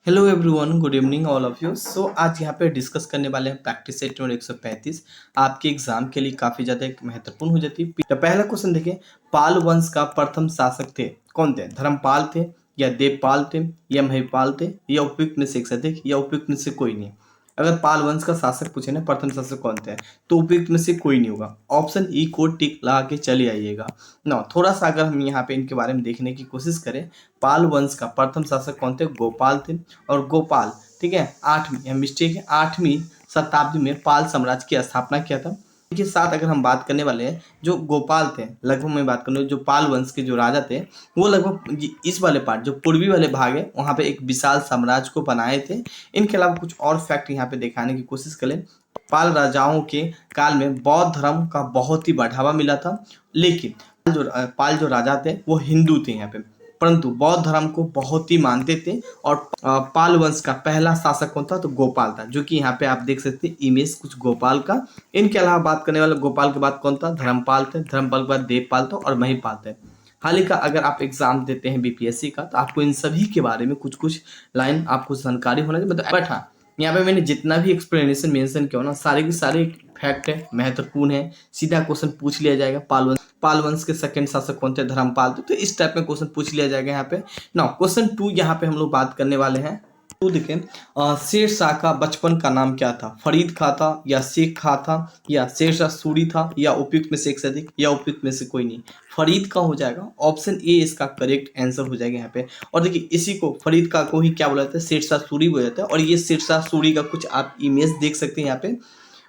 Hello everyone, good evening all of you. So आज यहाँ पे डिस्कस करने वाले हैं प्रैक्टिस सेट नंबर 135। आपके एग्जाम के लिए काफ़ी ज़्यादा एक महत्वपूर्ण हो जाती है। तो पहला क्वेश्चन देखिए, पाल वंश का प्रथम शासक थे कौन थे? धर्मपाल थे या देवपाल थे या महिपाल थे या उपयुक्त में से एक से अधिक या उपयुक्त में से कोई नहीं? अगर पाल वंश का शासक पूछे ना प्रथम शासक कौन थे, तो उपयुक्त में से कोई नहीं होगा। ऑप्शन ई को टिक लगा के चले आइएगा ना। थोड़ा सा अगर हम यहाँ पे इनके बारे में देखने की कोशिश करें, पाल वंश का प्रथम शासक कौन थे? गोपाल थे। और गोपाल, ठीक है, आठवीं मिस्टेक है, 8वीं शताब्दी में पाल साम्राज्य की स्थापना किया था। के साथ अगर हम बात करने वाले हैं, जो गोपाल थे, लगभग मैं बात करूँ जो पाल वंश के जो राजा थे, वो लगभग इस वाले पार्ट जो पूर्वी वाले भाग है वहाँ पे एक विशाल साम्राज्य को बनाए थे। इनके अलावा कुछ और फैक्ट यहाँ पे दिखाने की कोशिश करें। पाल राजाओं के काल में बौद्ध धर्म का बहुत ही बढ़ावा मिला था, लेकिन पाल जो राजा थे वो हिंदू थे यहाँ पे, परंतु बौद्ध धर्म को बहुत ही मानते थे। और पाल वंश का पहला शासक कौन था? तो गोपाल था, जो कि यहाँ पे आप देख सकते हैं इमेज कुछ गोपाल का। इनके अलावा बात करने वाले गोपाल के बाद कौन था? धर्मपाल थे। धर्मपाल के बाद देवपाल था और महिपाल थे। हाल ही का अगर आप एग्जाम देते हैं बीपीएससी का, तो आपको इन सभी के बारे में कुछ कुछ लाइन आपको जानकारी होना चाहिए। मतलब बट हाँ, यहाँ पे मैंने जितना भी एक्सप्लेनेशन मेंशन किया ना, सारे के सारे फैक्ट है, महत्वपूर्ण है। सीधा क्वेश्चन पूछ लिया जाएगा, पाल वंश के सेकंड शासक कौन थे? धर्मपाल थे। तो इस टाइप में क्वेश्चन पूछ लिया जाएगा यहाँ पे ना। क्वेश्चन 2 यहाँ पे हम लोग बात करने वाले हैं। तो देखें, शेर शाह का बचपन का नाम क्या था? फरीद खां था या शेख खां था या शेर शाह सूरी था या उपयुक्त में से एक से अधिक या उपयुक्त में से कोई नहीं? फरीद खां हो जाएगा। ऑप्शन ए इसका करेक्ट आंसर हो जाएगा यहाँ पे। और देखिए, इसी को फरीद खां को ही क्या बोला जाता है? शेर शाह सूरी बोला जाता है। और ये शेर शाह सूरी का कुछ आप इमेज देख सकते हैं यहाँ पे।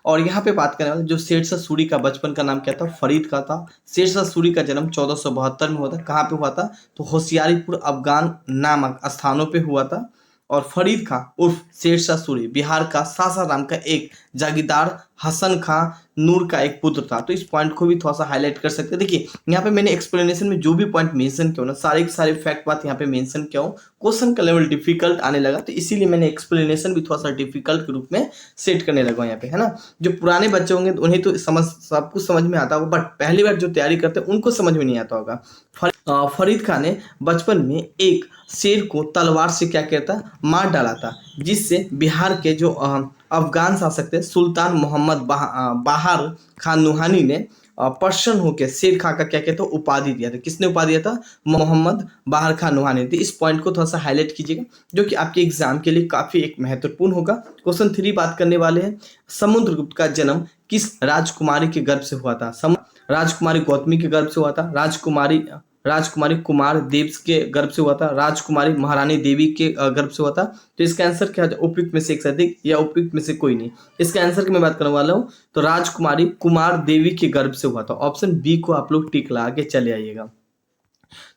और यहाँ पे बात करने वाले जो शेरशाह सूरी का बचपन का नाम क्या था? फरीद खां था। शेरशाह सूरी का जन्म 1472 में हुआ था। कहाँ पे हुआ था? तो होशियारीपुर अफगान नामक स्थानों पे हुआ था। और फरीद खां उर्फ शेरशाह सूरी बिहार का सासाराम का एक जागीरदार हसन खां नूर का एक पुत्र था। तो इस पॉइंट को भी थोड़ा सा हाईलाइट कर सकते हैं। देखिए, यहाँ पे मैंने एक्सप्लेनेशन में जो भी पॉइंट मेंशन किया ना, सारे के सारे फैक्ट बात यहाँ पे मेंशन किया हूँ। क्वेश्चन का लेवल डिफिकल्ट आने लगा, तो इसीलिए मैंने एक्सप्लेनेशन भी थोड़ा सा डिफिकल्ट के रूप में सेट करने लगा यहाँ पे, है ना। जो पुराने बच्चे होंगे तो उन्हें तो सब कुछ समझ में आता होगा, बट पहली बार जो तैयारी करते हैं उनको समझ में नहीं आता होगा। फरीद खान ने बचपन में एक शेर को तलवार से क्या किया था? मार डाला था, जिससे बिहार के जो अफगान शासक थे सुल्तान मोहम्मद बाहर खान नुहानी ने प्रसन्न होकर शेर खां का क्या कहते हैं? उपाधि दिया था। किसने उपाधि दिया था? मोहम्मद बाहर खान नुहानी ने। इस पॉइंट को थोड़ा सा हाईलाइट कीजिएगा, जो कि आपके एग्जाम के लिए काफी एक महत्वपूर्ण होगा। क्वेश्चन 3 बात करने वाले हैं। समुद्रगुप्त का जन्म किस राजकुमारी के गर्भ से हुआ था? राजकुमारी गौतमी के गर्भ से हुआ था, राजकुमारी कुमार देव के गर्भ से हुआ था, राजकुमारी महारानी देवी के गर्भ से हुआ था। तो इसका आंसर क्या है? उपयुक्त में से एक से अधिक या उपयुक्त में से कोई नहीं? इसका आंसर की मैं बात करने वाला हूँ, तो राजकुमारी कुमार देवी के गर्भ से हुआ था। ऑप्शन बी को आप लोग टिक लगा के चले आइएगा।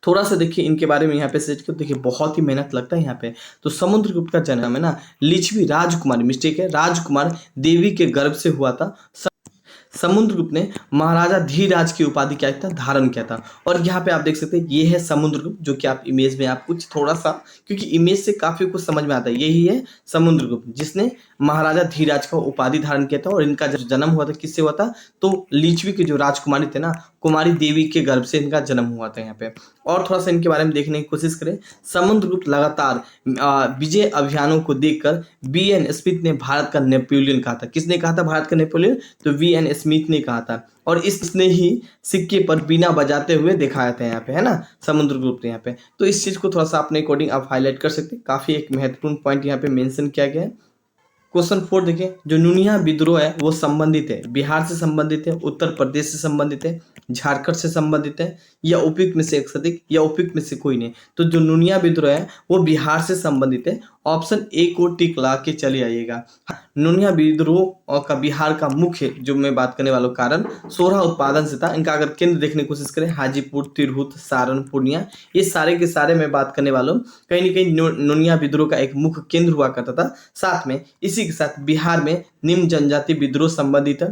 थोड़ा सा देखिए इनके बारे में यहाँ पे सर्च कर, देखिए बहुत ही मेहनत लगता है यहाँ पे। तो समुद्रगुप्त का जन्म है ना, लिच्छवी राजकुमारी, मिस्टेक है, राजकुमार देवी के गर्भ से हुआ था। समुद्रगुप्त ने महाराजा धीराज की उपाधि क्या था? धारण किया था। और यहाँ पे आप देख सकते हैं ये है समुद्रगुप्त, जो कि आप इमेज में आप कुछ थोड़ा सा, क्योंकि इमेज से काफी कुछ समझ में आता है, यही है समुद्रगुप्त जिसने महाराजा धीराज का उपाधि धारण किया था। और इनका जो जन्म हुआ था किससे हुआ था? तो लिच्छवी के जो राजकुमारी थे ना, कुमारी देवी के गर्भ से इनका जन्म हुआ था यहाँ पे। और थोड़ा सा इनके बारे में देखने की कोशिश करें। समुद्रगुप्त लगातार विजय अभियानों को देखकर वी.एन. स्मिथ ने भारत का नेपोलियन कहा था। किसने कहा था भारत का नेपोलियन? तो वी.एन. स्मिथ ने कहा था। और इसने ही सिक्के पर बीना बजाते हुए दिखाया था यहाँ पे, है ना, समुद्रगुप्त यहाँ पे। तो इस चीज को थोड़ा सा अपने अकॉर्डिंग आप हाईलाइट कर सकते हैं। काफी एक महत्वपूर्ण पॉइंट यहाँ पे मेंशन किया गया है। क्वेश्चन 4 देखिए, जो नुनिया विद्रोह है वो संबंधित है बिहार से संबंधित है, उत्तर प्रदेश से संबंधित है, झारखंड से संबंधित है या उपयुक्त में से एक से अधिक या उपयुक्त में से कोई नहीं? तो जो नुनिया विद्रोह है वो बिहार से संबंधित है। ऑप्शन ए को टिक ला के चले आइएगा। नुनिया विद्रोह का बिहार का मुख्य जो मैं बात करने वाला कारण सोलह उत्पादन से था। इनका अगर केंद्र देखने की कोशिश करें, हाजीपुर, तिरहुत, सारण, पूर्णिया, ये सारे के सारे मैं बात करने वाला हूँ। कहीं ना कहीं नुनिया विद्रोह का एक मुख्य केंद्र हुआ करता था। साथ में इसी के साथ बिहार में निम्न जनजाति विद्रोह संबंधित है,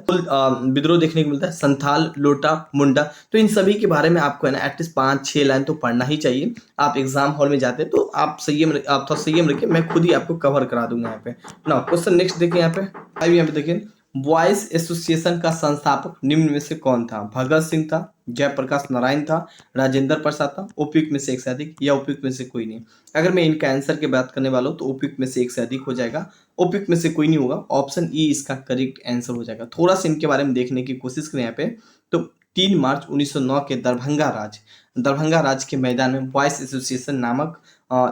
विद्रोह देखने को मिलता है, संथाल, लोटा, मुंडा। तो इन सभी के बारे में आपको है ना एटलीस्ट 5-6 लाइन तो पढ़ना ही चाहिए। आप एग्जाम हॉल में जाते हैं तो आप थोड़ा संयम रखिए, मैं खुद ही आपको कवर करा दूंगा यहाँ पे ना। क्वेश्चन नेक्स्ट देखिए यहाँ पे, अब यहाँ पे देखिए, बॉयज एसोसिएशन का संस्थापक निम्न में से कौन था? भगत सिंह था, जयप्रकाश नारायण था, राजेंद्र प्रसाद था, उपयुक्त में से एक से अधिक या उपयुक्त में से कोई नहीं। अगर मैं इनका आंसर की बात करने वाला हूँ तो उपयुक्त में से एक से अधिक हो जाएगा, उपयुक्त में से कोई नहीं होगा। ऑप्शन ई इसका करेक्ट आंसर हो जाएगा। थोड़ा सा इनके बारे में देखने की कोशिश करें यहाँ पे। तो 3 मार्च 1909 के दरभंगा राज्य के मैदान में बॉयज एसोसिएशन नामक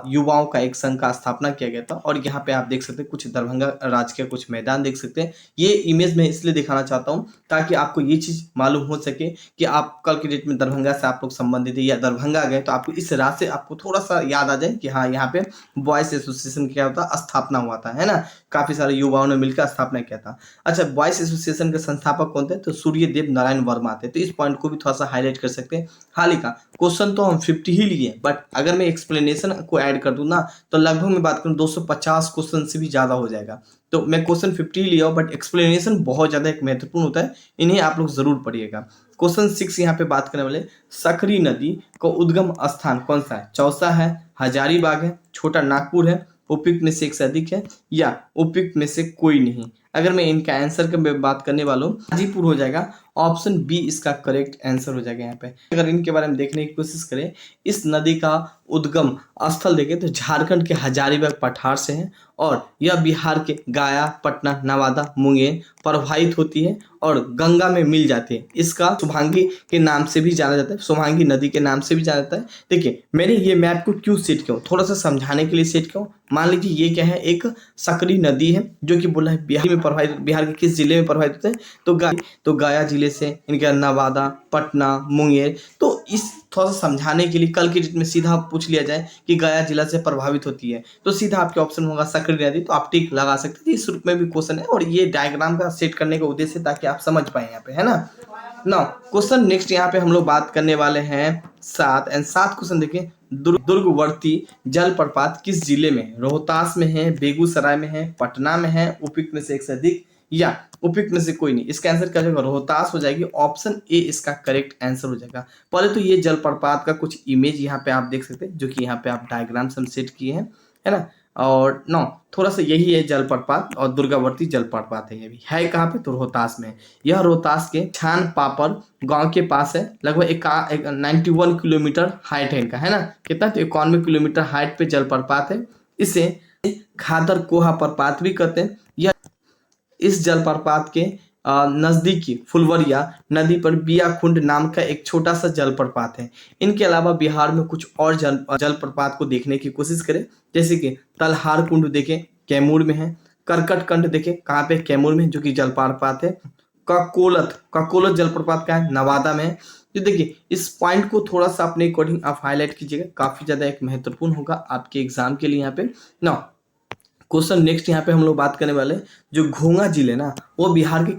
युवाओं का एक संघ का स्थापना किया गया था। और यहाँ पे आप देख सकते हैं कुछ दरभंगा राज्य के कुछ मैदान देख सकते हैं। ये इमेज मैं इसलिए दिखाना चाहता हूँ ताकि आपको ये चीज मालूम हो सके कि आप कल की डेट में दरभंगा से आप लोग संबंधित है या दरभंगा गए तो आपको इस राह से आपको थोड़ा सा याद आ जाए कि हाँ यहाँ पे बॉयज एसोसिएशन क्या होता स्थापना हुआ था, है ना। काफी सारे युवाओं ने मिलकर स्थापना किया था। अच्छा, बॉयज एसोसिएशन के संस्थापक कौन थे? तो सूर्यदेव नारायण वर्मा थे। तो इस पॉइंट को भी थोड़ा सा हाईलाइट कर सकते हैं। हाल ही का क्वेश्चन तो हम 50 ही लिए, बट अगर मैं एक्सप्लेनेशन को ऐड कर दूं ना तो लगभग मैं बात करूं 250 क्वेश्चन से भी ज्यादा हो जाएगा। तो मैं क्वेश्चन 50 ही लिया हूं, बट एक्सप्लेनेशन बहुत ज्यादा एक महत्वपूर्ण होता है, इन्हें आप लोग जरूर पढ़िएगा। क्वेश्चन 6 यहाँ पे बात करने वाले, सकरी नदी का उद्गम स्थान कौन सा है? चौसा है, हजारीबाग है, छोटा नागपुर है, उपयुक्त में से एक से अधिक है या उपयुक्त में से कोई नहीं। अगर मैं इनका आंसर की बात करने वाला हूँ, हाजीपुर हो जाएगा। ऑप्शन बी इसका करेक्ट आंसर हो जाएगा यहाँ पे। अगर इनके बारे में देखने की कोशिश करें, इस नदी का उद्गम स्थल देखें तो झारखंड के हजारीबाग पठार से है और यह बिहार के गया, पटना, नवादा, मुंगेर प्रवाहित होती है और गंगा में मिल जाती है। इसका शुभांगी के नाम से भी जाना जाता है, शुभांगी नदी के नाम से भी जाना जाता है। देखिए मैंने ये मैप को क्यों सेट किया, थोड़ा सा समझाने के लिए सेट किया। मान लीजिए ये क्या है, एक सकरी नदी है जो कि बोला है बिहार में प्रवाहित, बिहार के किस जिले में प्रवाहित होते हैं? तो गया जिले से, इनका नवादा, पटना, मुंगेर। तो इस थोड़ा सा समझाने के लिए कल की डेट में सीधा पूछ लिया जाए कि गया जिला से प्रभावित होती है तो सीधा आपके ऑप्शन होगा सकरी नदी, तो आप टिक लगा सकते हैं। इस रूप में भी क्वेश्चन है और ये डायग्राम का सेट करने का उद्देश्य है ताकि आप समझ पाए यहाँ पे, है ना। नाउ क्वेश्चन नेक्स्ट यहाँ पे हम लोग बात करने वाले हैं 7 क्वेश्चन देखिए। दुर्गवर्ती जलप्रपात किस जिले में है? रोहतास में है, बेगूसराय में है, पटना में है, उपयुक्त में से एक से अधिक या उपयुक्त में से कोई नहीं। इसका आंसर क्या हो जाएगा? रोहतास हो जाएगी। ऑप्शन ए इसका करेक्ट आंसर हो जाएगा। पहले तो ये जलप्रपात का कुछ इमेज यहाँ पे आप देख सकते हैं जो कि यहाँ पे आप डायग्राम हम सेट किए हैं, है ना। और नो थोड़ा सा यही है जलप्रपात और दुर्गावर्ती जलप्रपात है। ये भी है कहाँ पे? तो रोहतास में। यह रोहतास के छान पापड़ गांव के पास है। लगभग 91 किलोमीटर हाइट है इनका, है ना। कितना? तो 91 किलोमीटर हाइट पे जलप्रपात है। इसे घाधर कोहा प्रपात भी कहते हैं। यह इस जलप्रपात के नजदीकी फुलवरिया नदी पर बियाकुंड नाम का एक छोटा सा जलप्रपात है। इनके अलावा बिहार में कुछ और जलप्रपात को देखने की कोशिश करें, जैसे कि तलहार कुंड देखें, कैमूर में है। करकट कंड देखें, कहाँ पे? कैमूर में, जो कि जलप्रपात है। ककोलत जलप्रपात का है, नवादा में है। तो देखिए इस पॉइंट को थोड़ा सा अपने अकॉर्डिंग आप हाईलाइट कीजिएगा, काफी ज्यादा एक महत्वपूर्ण होगा आपके एग्जाम के लिए यहाँ पे ना। क्वेश्चन नेक्स्ट यहाँ पे हम लोग बात करने वाले, जो घोंगा जिले ना वो बिहार के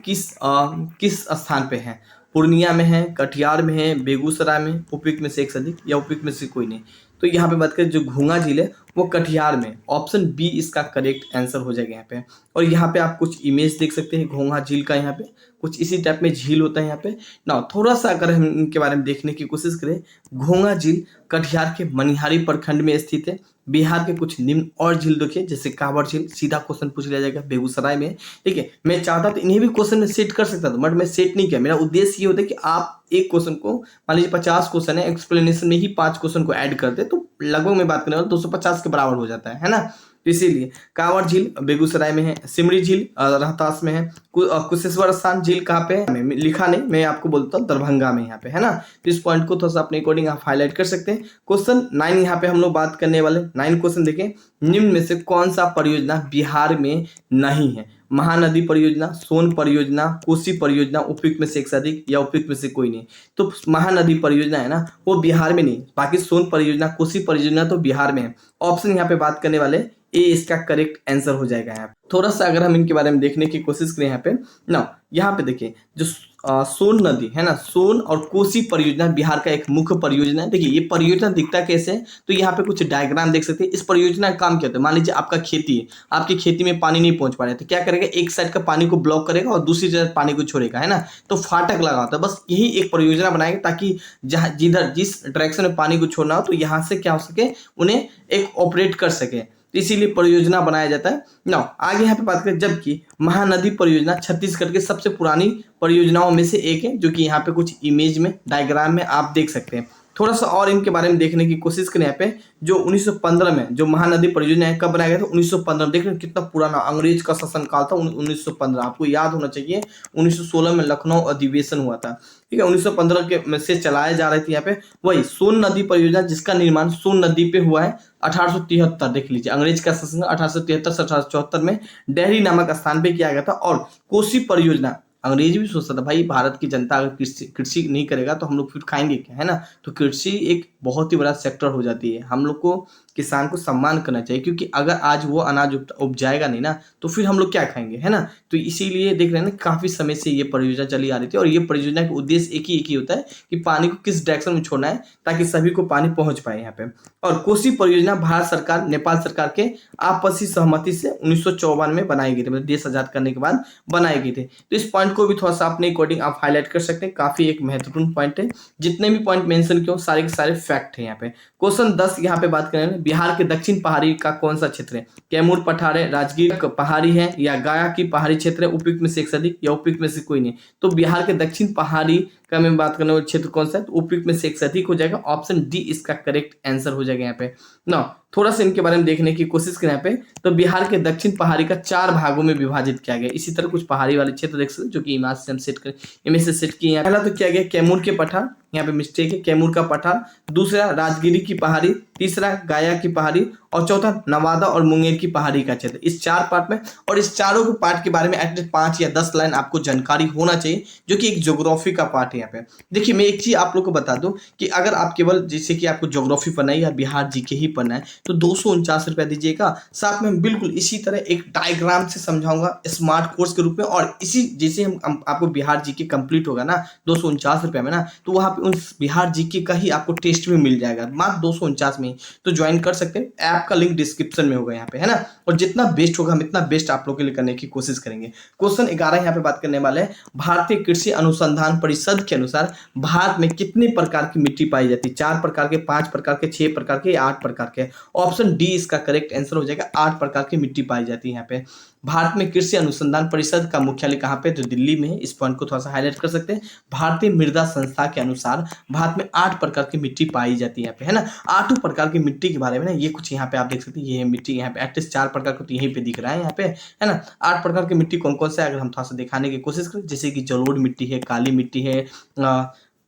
किस स्थान पे है? पूर्णिया में है, कटिहार में है, बेगूसराय में, उपयुक्त में से एक से अधिक या उपयुक्त में से कोई नहीं। तो यहाँ पे बात करें जो घोंगा झील है वो कटिहार में। ऑप्शन बी इसका करेक्ट आंसर हो जाएगा यहाँ पे। और यहाँ पे आप कुछ इमेज देख सकते हैं घोंगा झील का, यहाँ पे कुछ इसी टाइप में झील होता है यहाँ पे ना। थोड़ा सा अगर हम इनके बारे में देखने की कोशिश करें, घोंगा झील कटिहार के मनिहारी प्रखंड में स्थित है। बिहार के कुछ निम्न और झील देखिए, जैसे कांवड़ झील, सीधा क्वेश्चन पूछ लिया जाएगा, बेगूसराय में। ठीक है, मैं चाहता तो इन्हें भी क्वेश्चन में सेट कर सकता था, बट मैं सेट नहीं किया। मेरा उद्देश्य ये होता है कि आप एक क्वेश्चन को, मान लीजिए 50 क्वेश्चन है, एक्सप्लेनेशन में ही 5 क्वेश्चन को ऐड करते तो लगभग मैं बात करने वाला 250 के बराबर हो जाता है ना। तो इसीलिए कांवड़ झील बेगूसराय में है, सिमरी झील रोहतास में है, कुशेश्वर स्थान झील कहाँ पे है लिखा नहीं, मैं आपको बोलता हूँ दरभंगा में यहाँ पे, है ना। तो इस पॉइंट को थोड़ा सा अपने अकॉर्डिंग आप हाईलाइट कर सकते हैं। क्वेश्चन 9 यहाँ पे हम लोग बात करने वाले 9 क्वेश्चन देखें। निम्न में से कौन सा परियोजना बिहार में नहीं है? महानदी परियोजना, सोन परियोजना, कोसी परियोजना, उपयुक्त में से एक से अधिक या उपयुक्त में से कोई नहीं। तो महानदी परियोजना है ना वो बिहार में नहीं, बाकी सोन परियोजना, कोसी परियोजना तो बिहार में है। ऑप्शन यहाँ पे बात करने वाले ए इसका करेक्ट आंसर हो जाएगा। यहाँ थोड़ा सा अगर हम इनके बारे में देखने की कोशिश करें यहाँ पे ना, यहाँ पे देखिए जो सोन नदी है ना, सोन और कोसी परियोजना बिहार का एक मुख्य परियोजना है। देखिए ये परियोजना दिखता कैसे है, तो यहाँ पे कुछ डायग्राम देख सकते हैं। इस परियोजना का काम क्या होता है? मान लीजिए आपका खेती है, आपकी खेती में पानी नहीं पहुंच पा रहा है, तो क्या करेगा? एक साइड का पानी को ब्लॉक करेगा और दूसरी साइड पानी को छोड़ेगा, है ना। तो फाटक लगा होता है, बस यही एक परियोजना बनाएगा ताकि जहाँ जिधर जिस डायरेक्शन में पानी को छोड़ना हो तो यहाँ से क्या हो सके, उन्हें एक ऑपरेट कर सके। तो इसीलिए परियोजना बनाया जाता है ना। आगे यहाँ पे बात करें, जबकि महानदी परियोजना छत्तीसगढ़ के सबसे पुरानी परियोजनाओं में से एक है, जो कि यहाँ पे कुछ इमेज में डायग्राम में आप देख सकते हैं। थोड़ा सा और इनके बारे में देखने की कोशिश करें। यहाँ पे जो 1915 में जो महानदी परियोजना है, कब बनाया गया था? 1915। देख रहे हैं कितना पुराना, अंग्रेज का शासनकाल था 1915। आपको याद होना चाहिए 1916 में लखनऊ अधिवेशन हुआ था, ठीक है। 1915 के में से चलाया जा रही थी यहाँ पे वही सोन नदी परियोजना, जिसका निर्माण सोन नदी पे हुआ है 1873। देख लीजिए, अंग्रेज का शासन 1873 से 1874 में डेहरी नामक स्थान पे किया गया था। और कोसी परियोजना, अंग्रेज भी सोचता था भाई भारत की जनता अगर कृषि नहीं करेगा तो हम लोग फिर खाएंगे क्या, है ना। तो कृषि एक बहुत ही बड़ा सेक्टर हो जाती है। हम लोग को किसान को सम्मान करना चाहिए, क्योंकि अगर आज वो अनाज उपजाएगा नहीं ना, तो फिर हम लोग क्या खाएंगे, है ना। तो इसीलिए देख रहे हैं ना, काफी समय से ये परियोजना चली आ रही थी। और ये परियोजना का उद्देश्य एक ही होता है कि पानी को किस डायरेक्शन में छोड़ना है ताकि सभी को पानी पहुंच पाए यहाँ पे। और कोसी परियोजना भारत सरकार नेपाल सरकार के आपसी सहमति से 1954 में बनाई गई थी, मतलब देश आजाद करने के बाद बनाई गई थी। तो इस पॉइंट को भी थोड़ा सा अपने अकॉर्डिंग आप हाईलाइट कर सकते हैं, काफी एक महत्वपूर्ण पॉइंट है। जितने भी पॉइंट मेंशन किए सारे के सारे फैक्ट है यहाँ पे। क्वेश्चन 10 यहाँ पे बात करें, बिहार के दक्षिण पहाड़ी का कौन सा क्षेत्र है? कैमूर पठार है, राजगीर पहाड़ी है, या गया की पहाड़ी क्षेत्र है? उपयुक्त में से एक से अधिक, या उपयुक्त में से कोई नहीं। तो बिहार के दक्षिण पहाड़ी का मैं बात करने वाला क्षेत्र कौन सा है? तो उपयुक्त में से एक से अधिक हो जाएगा। ऑप्शन डी इसका करेक्ट आंसर हो जाएगा यहाँ पे ना। थोड़ा सा इनके बारे में देखने की कोशिश करें यहाँ पे। तो बिहार के दक्षिण पहाड़ी का 4 भागों में विभाजित किया गया। इसी तरह कुछ पहाड़ी वाले क्षेत्र देख सकते हैं जो कि इमेज से हम सेट करें, इमेज से सेट किए। पहला तो किया गया कैमूर के पठार, यहाँ पे मिस्टेक है, कैमूर का पठार। दूसरा राजगिरी की पहाड़ी, तीसरा गया की पहाड़ी, और चौथा नवादा और मुंगेर की पहाड़ी का क्षेत्र। इस 4 पार्ट में, और इस चारों के पार्ट के बारे में एटलीस्ट 5 या 10 लाइन आपको जानकारी होना चाहिए, जो कि एक ज्योग्राफी का पार्ट है यहाँ पे। देखिए मैं एक चीज आप लोग को बता दूं कि अगर आप केवल जैसे कि आपको ज्योग्राफी पढ़ना है या बिहार जीके ही पढ़ना है तो 249 रुपया दीजिएगा। साथ में बिल्कुल इसी तरह एक डायग्राम से समझाऊंगा स्मार्ट कोर्स के रूप में। और इसी जैसे हम आपको बिहार जीके कंप्लीट होगा ना 249 रुपया में ना, तो वहां पे उन बिहार जीके का ही आपको टेस्ट में मिल जाएगा मात्र 249 में ही। तो ज्वाइन कर सकते हैं, ऐप का लिंक डिस्क्रिप्शन में होगा यहाँ पे, है ना। और जितना बेस्ट होगा हम इतना बेस्ट आप लोग के लिए करने की कोशिश करेंगे। क्वेश्चन 11 यहाँ पे बात करने वाले हैं, भारतीय कृषि अनुसंधान परिषद के अनुसार भारत में कितने प्रकार की मिट्टी पाई जाती है? 4 प्रकार के, 5 प्रकार के, 6 प्रकार के, 8 प्रकार के? ऑप्शन डी इसका करेक्ट आंसर हो जाएगा, 8 प्रकार की मिट्टी पाई जाती है यहाँ पे। भारत में कृषि अनुसंधान परिषद का मुख्यालय कहाँ पे? तो दिल्ली में है। इस पॉइंट को थोड़ा सा हाईलाइट कर सकते हैं। भारतीय मृदा संस्था के अनुसार भारत में 8 प्रकार की मिट्टी पाई जाती है यहाँ पे, है ना। 8 प्रकार की मिट्टी के बारे में ना ये कुछ यहाँ पे आप देख सकते हैं, ये मिट्टी यहाँ पे एटलीस्ट 4 प्रकार को तो यहीं पे दिख रहा है यहाँ पे, है ना। 8 प्रकार की मिट्टी कौन कौन से, अगर हम थोड़ा सा दिखाने की कोशिश करें, जैसे कि जलोढ़ मिट्टी है, काली मिट्टी है,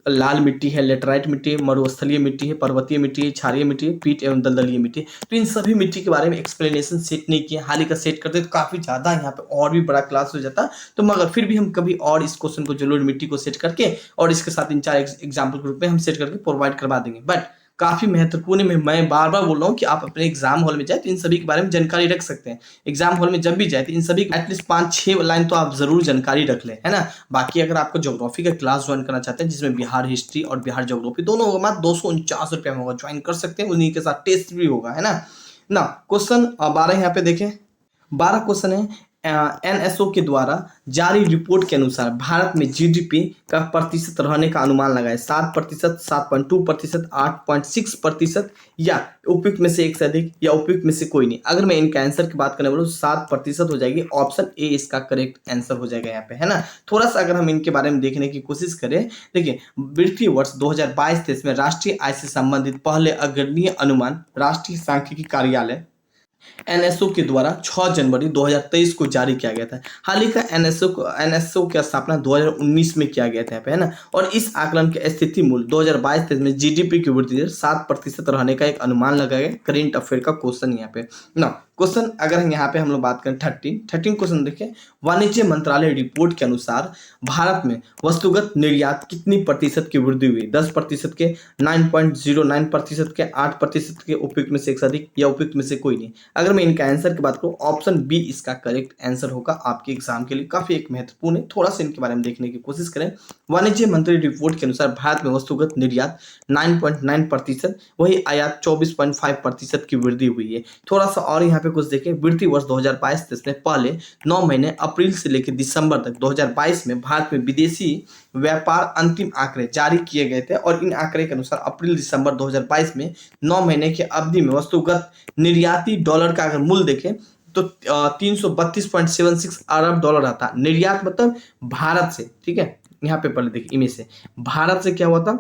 लाल मिट्टी है, लेटराइट मिट्टी है, मरुस्थलीय मिट्टी है, पर्वतीय मिट्टी है, क्षारीय मिट्टी है, पीट एवं दलदलीय मिट्टी है। तो इन सभी मिट्टी के बारे में एक्सप्लेनेशन सेट नहीं किया, हाल ही का सेट करते तो काफी ज्यादा यहाँ पे और भी बड़ा क्लास हो जाता। तो मगर फिर भी हम कभी और इस क्वेश्चन को जलोढ़ मिट्टी को सेट करके और इसके साथ इन 4 एग्जाम्पल के रूप में हम सेट करके प्रोवाइड करवा देंगे। बट काफी महत्वपूर्ण है, मैं बार बार बोल रहा हूँ कि आप अपने एग्जाम हॉल में जाए तो इन सभी के बारे में जानकारी रख सकते हैं। एग्जाम हॉल में जब भी जाए तो इन सभी एटलीस्ट 5-6 लाइन तो आप जरूर जानकारी रख लें, है ना। बाकी अगर आपको ज्योग्राफी का क्लास ज्वाइन करना चाहते हैं जिसमें बिहार हिस्ट्री और बिहार ज्योग्राफी दोनों होगा, मात्र 249 रुपया में होगा, ज्वाइन कर सकते हैं। उन्हीं के साथ टेस्ट भी होगा, है ना। क्वेश्चन 12 यहाँ पे देखें, 12 क्वेश्चन है, एनएसओ के द्वारा जारी रिपोर्ट के अनुसार भारत में जीडीपी का प्रतिशत रहने का अनुमान लगाए 7%, 7.2%, 8.6%, या उपयुक्त में से एक से अधिक, या उपयुक्त में से कोई नहीं। अगर मैं इनका आंसर की बात करने वाला हूँ 7% हो जाएगी, ऑप्शन ए इसका करेक्ट आंसर हो जाएगा यहाँ पे, है ना। थोड़ा सा अगर हम इनके बारे में देखने की कोशिश करें, देखिए वित्तीय वर्ष 2022-23 में राष्ट्रीय आय से संबंधित पहले अग्रणीय अनुमान राष्ट्रीय सांख्यिकी कार्यालय एनएसओ के द्वारा 6 जनवरी 2023 को जारी किया गया था। हाल ही का एनएसओ की स्थापना 2019 में किया गया था, है ना। और इस आकलन के स्थिति मूल्य 2022-23 में जीडीपी की वृद्धि दर 7% रहने का एक अनुमान लगाया गया। करेंट अफेयर का क्वेश्चन यहाँ पे ना। क्वेश्चन अगर यहाँ पे हम लोग बात करें 13 क्वेश्चन देखिए, वाणिज्य मंत्रालय रिपोर्ट के अनुसार भारत में वस्तुगत निर्यात कितनी प्रतिशत की वृद्धि हुई? 10% के, 9.09% के, 8% के, उपयुक्त में से एक से अधिक, या उपयुक्त में से कोई नहीं। अगर मैं इनका आंसर की बात करूं ऑप्शन बी इसका करेक्ट आंसर होगा आपके एग्जाम के लिए, काफी एक महत्वपूर्ण है। थोड़ा सा इनके बारे में देखने की कोशिश करें। वाणिज्य मंत्री रिपोर्ट के अनुसार भारत में वस्तुगत निर्यात 9.9%, वही आयात 24.5% की वृद्धि हुई है। थोड़ा सा और यहाँ पे पे कुछ देखें, वित्तीय वर्ष 2022-23 में पहले 9 महीने अप्रैल से लेकर दिसंबर तक 2022 में भारत में विदेशी व्यापार अंतिम आंकड़े जारी किए गए थे और इन आंकड़े के अनुसार अप्रैल दिसंबर 2022 में 9 महीने की अवधि में वस्तुगत निर्याती डॉलर का अगर मूल्य देखें तो 332.76 अरब डॉलर आता। निर्यात मतलब भारत से, ठीक है, यहाँ पे पहले देखिए इमेज से, भारत से क्या हुआ था,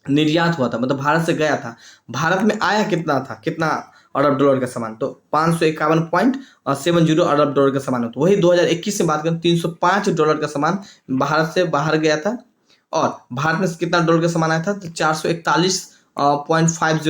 निर्यात हुआ था, मतलब भारत से गया था, भारत में आया कितना था, कितना अरब डॉलर का सामान, तो 551.70 अरब डॉलर का सामान होता। वही 2021 से बात करें 305 डॉलर का सामान भारत से बाहर गया था और भारत में कितना डॉलर का सामान आया था, तो 441.50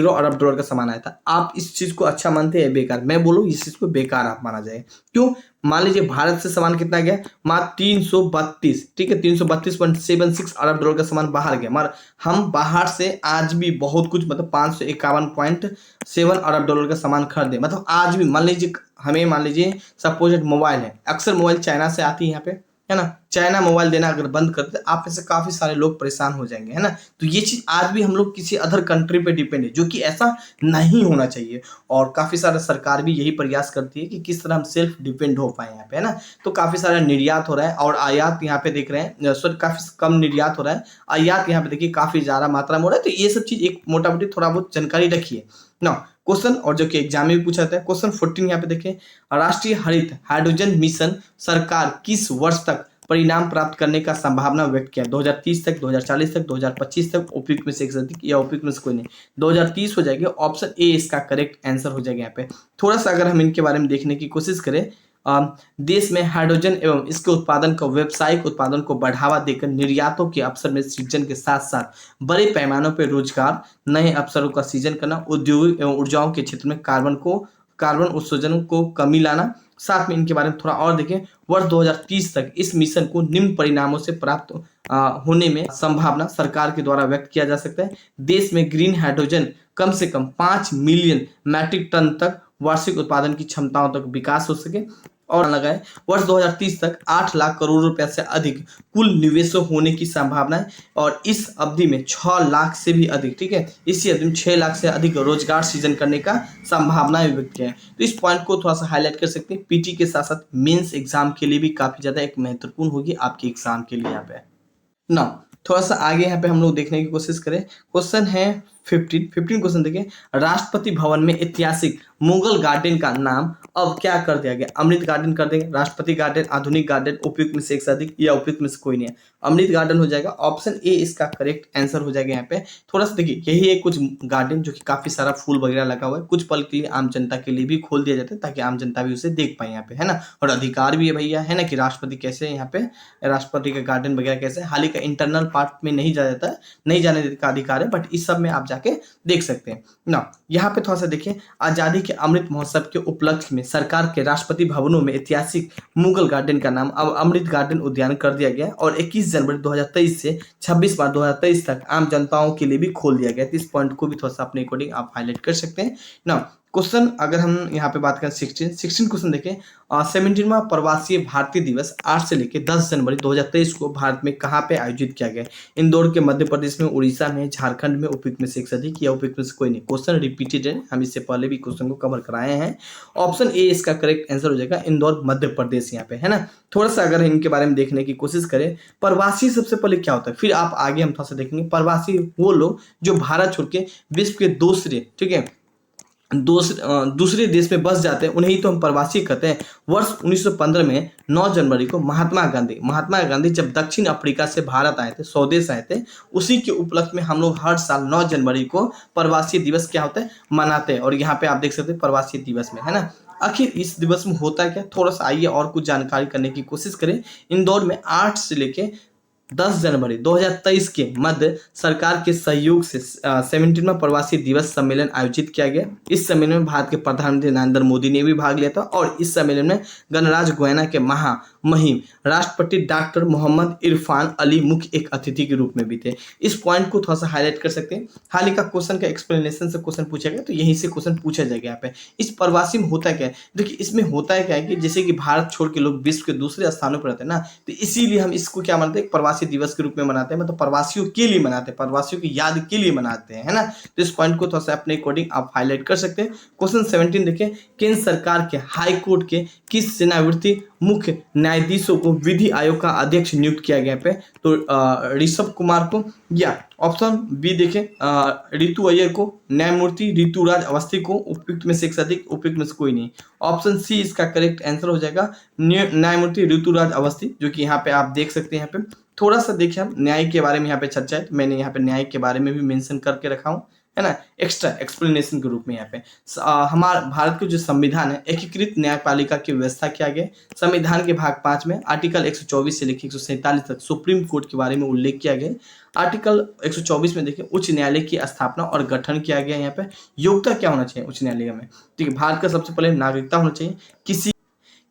अरब डॉलर का सामान आया था। आप इस चीज को अच्छा मानते हैं बेकार? मैं बोलूँ इस चीज को बेकार आप माना जाए। क्यों? मान लीजिए भारत से सामान कितना गया, मात्र 332, ठीक है, 332.76 अरब डॉलर का सामान बाहर गया, मगर हम बाहर से आज भी बहुत कुछ, मतलब 551.7 अरब डॉलर का सामान खरीदे, मतलब आज भी मान लीजिए सपोज मोबाइल है, अक्सर मोबाइल चाइना से आती है यहाँ पे, है ना, चाइना मोबाइल देना अगर बंद कर दे, आप में से काफी सारे लोग परेशान हो जाएंगे, है ना। तो ये चीज आज भी हम लोग किसी अदर कंट्री पे डिपेंड है, जो कि ऐसा नहीं होना चाहिए और काफी सारा सरकार भी यही प्रयास करती है कि किस तरह हम सेल्फ डिपेंड हो पाए यहाँ पे, है ना। तो काफी सारा निर्यात हो रहा है और आयात यहाँ पे देख रहे हैं, सॉरी काफी कम निर्यात हो रहा है, आयात यहाँ पे देखिए काफी ज्यादा मात्रा में हो रहा है। तो ये सब चीज एक मोटा मोटी थोड़ा बहुत जानकारी रखिए ना। क्वेश्चन और जो कि एग्जाम में भी पूछा जाता है, क्वेश्चन 14 यहाँ पे देखें, राष्ट्रीय हरित हाइड्रोजन मिशन सरकार किस वर्ष तक परिणाम प्राप्त करने का संभावना व्यक्त किया? 2030 तक, 2040 तक, 2025 तक, उपयुक्त में से एक से अधिक या उपयुक्त में से कोई नहीं। 2030 हो जाएगी, ऑप्शन ए इसका करेक्ट आंसर हो जाएगा यहाँ पे। थोड़ा सा अगर हम इनके बारे में देखने की कोशिश करें, देश में हाइड्रोजन एवं इसके उत्पादन को, व्यावसायिक उत्पादन को बढ़ावा देकर निर्यातों के अवसर में सृजन के साथ साथ बड़े पैमानों पर रोजगार, नए अवसरों का सृजन करना, उद्योग एवं ऊर्जाओं के क्षेत्र में कार्बन उत्सर्जन को कमी लाना। साथ में इनके बारे में थोड़ा और देखें, वर्ष 2030 तक इस मिशन को निम्न परिणामों से प्राप्त होने में संभावना सरकार के द्वारा व्यक्त किया जा सकता है। देश में ग्रीन हाइड्रोजन कम से कम 5 मिलियन मैट्रिक टन तक वार्षिक उत्पादन की क्षमताओं तक विकास हो सके और लगाए। वर्ष 2030 तक 8 लाख करोड़ रुपए से अधिक कुल निवेश होने की संभावना है और इस अवधि में 6 लाख से भी अधिक, ठीक है, इसी अवधि में 6 लाख से अधिक रोजगार सृजन करने का संभावना व्यक्त किया है। तो इस पॉइंट को थोड़ा सा हाईलाइट कर सकते हैं। पीटी के साथ साथ मेंस एग्जाम के लिए भी काफी ज्यादा एक महत्वपूर्ण होगी आपके एग्जाम के लिए यहाँ पे ना। थोड़ा सा आगे यहाँ पे हम लोग देखने की कोशिश करें, क्वेश्चन है 15 क्वेश्चन देखिए, राष्ट्रपति भवन में ऐतिहासिक मुगल गार्डन का नाम अब क्या कर दिया गया? अमृत गार्डन कर देंगे, राष्ट्रपति गार्डन, आधुनिक गार्डन, उपयुक्त में से एक से अधिक या उपयुक्त में से कोई नहीं है। अमृत गार्डन हो जाएगा, ऑप्शन ए इसका करेक्ट आंसर हो जाएगा यहाँ पे। थोड़ा सा देखिए, यही है कुछ गार्डन जो कि काफी सारा फूल वगैरह लगा हुआ है, कुछ पल के लिए आम जनता के लिए भी खोल दिया जाता है ताकि आम जनता भी उसे देख पाए यहाँ पे, है ना। और अधिकार भी है भैया, है ना, कि राष्ट्रपति कैसे यहाँ पे, राष्ट्रपति का गार्डन वगैरह कैसे, हाल ही का इंटरनल पार्ट में नहीं जा जाता है, नहीं जाने का अधिकार है, बट इस सब में आप जाके देख सकते हैं ना। यहाँ पे थोड़ा सा देखिए, आजादी के अमृत महोत्सव के उपलक्ष्य में सरकार के राष्ट्रपति भवनों में ऐतिहासिक मुगल गार्डन का नाम अब अमृत गार्डन उद्यान कर दिया गया और 21 जनवरी 2023 से 26 मार्च 2023 तक आम जनताओं के लिए भी खोल दिया गया। इस पॉइंट को भी थोड़ा सा अपने अकॉर्डिंग आप हाईलाइट कर सकते हैं ना। क्वेश्चन अगर हम यहाँ पे बात करें 16 क्वेश्चन देखें, 17वां प्रवासी भारतीय दिवस 8 से लेकर 10 जनवरी 2023 को भारत में कहाँ पे आयोजित किया गया? इंदौर के, मध्य प्रदेश में, उड़ीसा में, झारखंड में, उपयुक्त में से एक से अधिक या उपयुक्त में से कोई नहीं। क्वेश्चन रिपीटेड है, हम इससे पहले भी क्वेश्चन को कवर कराए हैं। ऑप्शन ए इसका करेक्ट आंसर हो जाएगा, इंदौर मध्य प्रदेश यहाँ पे, है ना। थोड़ा सा अगर इनके बारे में देखने की कोशिश करें, प्रवासी सबसे पहले क्या होता है, फिर आप आगे हम थोड़ा सा देखेंगे। प्रवासी वो लोग जो भारत छोड़ के विश्व के दूसरे, ठीक है, दूसरे देश में बस जाते हैं, उन्हें ही तो हम प्रवासी कहते हैं। वर्ष 1915 में 9 जनवरी को महात्मा गांधी जब दक्षिण अफ्रीका से भारत आए थे, स्वदेश आए थे, उसी के उपलक्ष्य में हम लोग हर साल 9 जनवरी को प्रवासी दिवस क्या होता है, मनाते हैं। और यहाँ पे आप देख सकते हैं प्रवासी दिवस में, है ना। आखिर इस दिवस में होता है क्या, थोड़ा सा आइए और कुछ जानकारी करने की कोशिश करें। इंदौर में 8 से लेके 10 जनवरी 2023 के मध्य सरकार के सहयोग से 17वां प्रवासी दिवस सम्मेलन आयोजित किया गया। इस सम्मेलन में भारत के प्रधानमंत्री नरेंद्र मोदी ने भी भाग लिया था और इस सम्मेलन में गणराज्य गुयाना के मुहिम, राष्ट्रपति डॉक्टर मोहम्मद इरफान अली मुख्य एक अतिथि के रूप में भी थे। इस पॉइंट को थोड़ा सा हाईलाइट कर सकते हैं। हाल ही का क्वेश्चन का एक्सप्लेनेशन से क्वेश्चन पूछा गया, तो यहीं से क्वेश्चन पूछा जाएगा यहाँ पे। इस प्रवासी में होता क्या है, देखिए इसमें होता है क्या है कि जैसे कि भारत छोड़ के लोग विश्व के दूसरे स्थानों पर रहते हैं ना, तो इसीलिए हम इसको क्या मानते हैं, प्रवासी दिवस के रूप में मनाते हैं, मतलब प्रवासियों के लिए मनाते हैं, प्रवासियों की याद के लिए मनाते हैं, है ना। तो इस पॉइंट को थोड़ा सा अपने अकॉर्डिंग आप हाईलाइट कर सकते हैं। क्वेश्चन 17 देखें, केंद्र सरकार के हाई कोर्ट के किस सेवानिवृत्त मुख्य न्यायाधीशों को विधि आयोग का अध्यक्ष नियुक्त किया गया पे, तो ऋषभ कुमार को, या ऑप्शन बी देखें ऋतु अय्यर को, न्यायमूर्ति ऋतुराज अवस्थी को, उपयुक्त में से एक से अधिक, उपयुक्त में से कोई नहीं। ऑप्शन सी इसका करेक्ट आंसर हो जाएगा, न्यायमूर्ति ऋतुराज अवस्थी, जो कि यहाँ पे आप देख सकते हैं। यहाँ पे थोड़ा सा देखिए, हम न्याय के बारे में यहाँ पे चर्चा है, तो मैंने यहाँ पे न्याय के बारे में भी मेंशन करके रखा हूँ, है ना, एक्स्ट्रा एक्सप्लेनेशन के रूप में। यहाँ पे हमारा भारत के जो संविधान है, एकीकृत न्यायपालिका की व्यवस्था किया गया। संविधान के भाग 5 में आर्टिकल 124 से लेकर 147 तक सुप्रीम कोर्ट के बारे में उल्लेख किया गया। आर्टिकल 124 में देखिए उच्च न्यायालय की स्थापना और गठन किया गया। यहाँ पे योग्यता क्या होना चाहिए उच्च न्यायालय में, ठीक है, भारत का सबसे पहले नागरिकता होना चाहिए,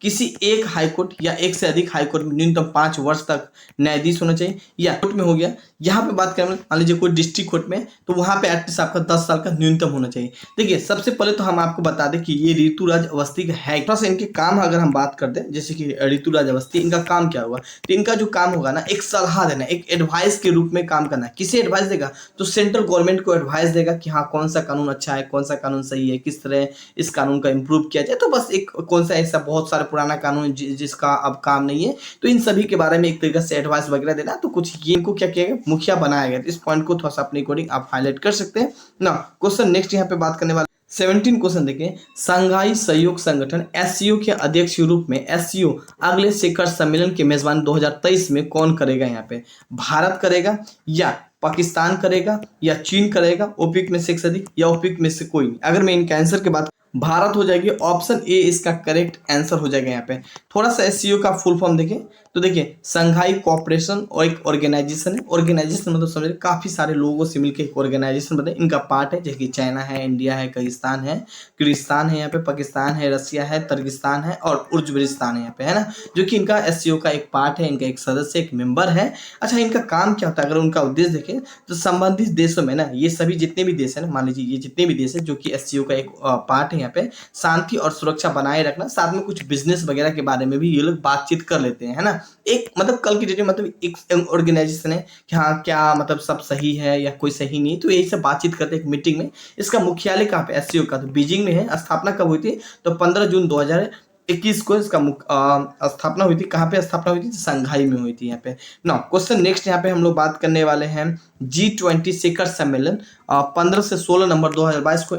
किसी एक हाईकोर्ट या एक से अधिक हाईकोर्ट में न्यूनतम 5 वर्ष तक न्यायाधीश होना चाहिए, या कोर्ट में हो गया। यहाँ पे बात करें, मान लीजिए कोई डिस्ट्रिक्ट कोर्ट में, तो वहाँ पे एटलीस्ट आपका 10 साल का न्यूनतम होना चाहिए। देखिए सबसे पहले तो हम आपको बता दें कि ये ऋतुराज अवस्थी का है। थोड़ा सा इनके काम अगर हम बात करते हैं, जैसे कि ऋतुराज अवस्थी, इनका काम क्या होगा, तो इनका जो काम होगा ना, एक सलाह देना, एक एडवाइस के रूप में काम करना। किसे एडवाइस देगा, तो सेंट्रल गवर्नमेंट को एडवाइस देगा कि हाँ कौन सा कानून अच्छा है, कौन सा कानून सही है, किस तरह इस कानून का इम्प्रूव किया जाए। तो बस एक कौन सा ऐसा बहुत सारा पुराना कानून जिसका अब काम नहीं है, तो इन सभी के बारे में एक तरीके से एडवाइस वगैरह देना। तो कुछ ये इनको क्या किया गया, मुखिया बनाया गया। इस पॉइंट को थोड़ा सा अपने अकॉर्डिंग आप हाईलाइट कर सकते हैं ना। क्वेश्चन नेक्स्ट यहाँ पे बात करने वाले 17 क्वेश्चन देखें, शंघाई सहयोग संगठन एससीओ के अध्यक्ष के रूप में एससीओ अगले शिखर सम्मेलन की मेजबानी 2023 में कौन करेगा। यहाँ पे भारत करेगा, या पाकिस्तान करेगा, या चीन करेगा, उपयुक्त में से एक से अधिक, या उपयुक्त में से कोई नहीं। अगर मैं इनके आंसर के बात, भारत हो जाएगी, ऑप्शन ए इसका करेक्ट आंसर हो जाएगा। यहाँ पे थोड़ा सा एससीओ का फुल फॉर्म देखें, तो देखिए शंघाई कोऑपरेशन और एक ऑर्गेनाइजेशन है। ऑर्गेनाइजेशन मतलब समझ काफी सारे लोगों से मिलकर एक ऑर्गेनाइजेशन बने, इनका पार्ट है, जैसे कि चाइना है, इंडिया है, कजाकिस्तान है, किर्गिस्तान है, यहाँ पे पाकिस्तान है, रसिया है, तर्किस्तान है और उज्बेकिस्तान है यहाँ पे, है ना, जो कि इनका एससीओ का एक पार्ट है, इनका एक सदस्य, एक मेंबर है। अच्छा, इनका काम क्या होता है, अगर उनका उद्देश्य देखें तो संबंधित देशों में ना, ये सभी जितने भी देश है ना, मान लीजिए ये जितने भी देश है जो कि एससीओ का एक पार्ट है, यहाँ पे शांति और सुरक्षा बनाए रखना, साथ में कुछ बिजनेस वगैरह के बारे में भी ये लोग बातचीत कर लेते हैं, है ना। एक मतलब कल की डेट में मतलब एक ऑर्गेनाइजेशन है कि हाँ क्या मतलब सब सही है या कोई सही नहीं, तो यही सब बातचीत करते हैं एक मीटिंग में। इसका मुख्यालय कहाँ पे, एससीओ का तो बीजिंग में है। स्थापना कब हुई थी, तो 15 जून 2021 को इसका स्थापना हुई थी। कहाँ पे स्थापना हुई थी, शंघाई में हुई थी। यहाँ पे ना क्वेश्चन नेक्स्ट यहाँ पे हम लोग बात करने वाले हैं G20 शिखर सम्मेलन 15 से 16 नवंबर 2022 को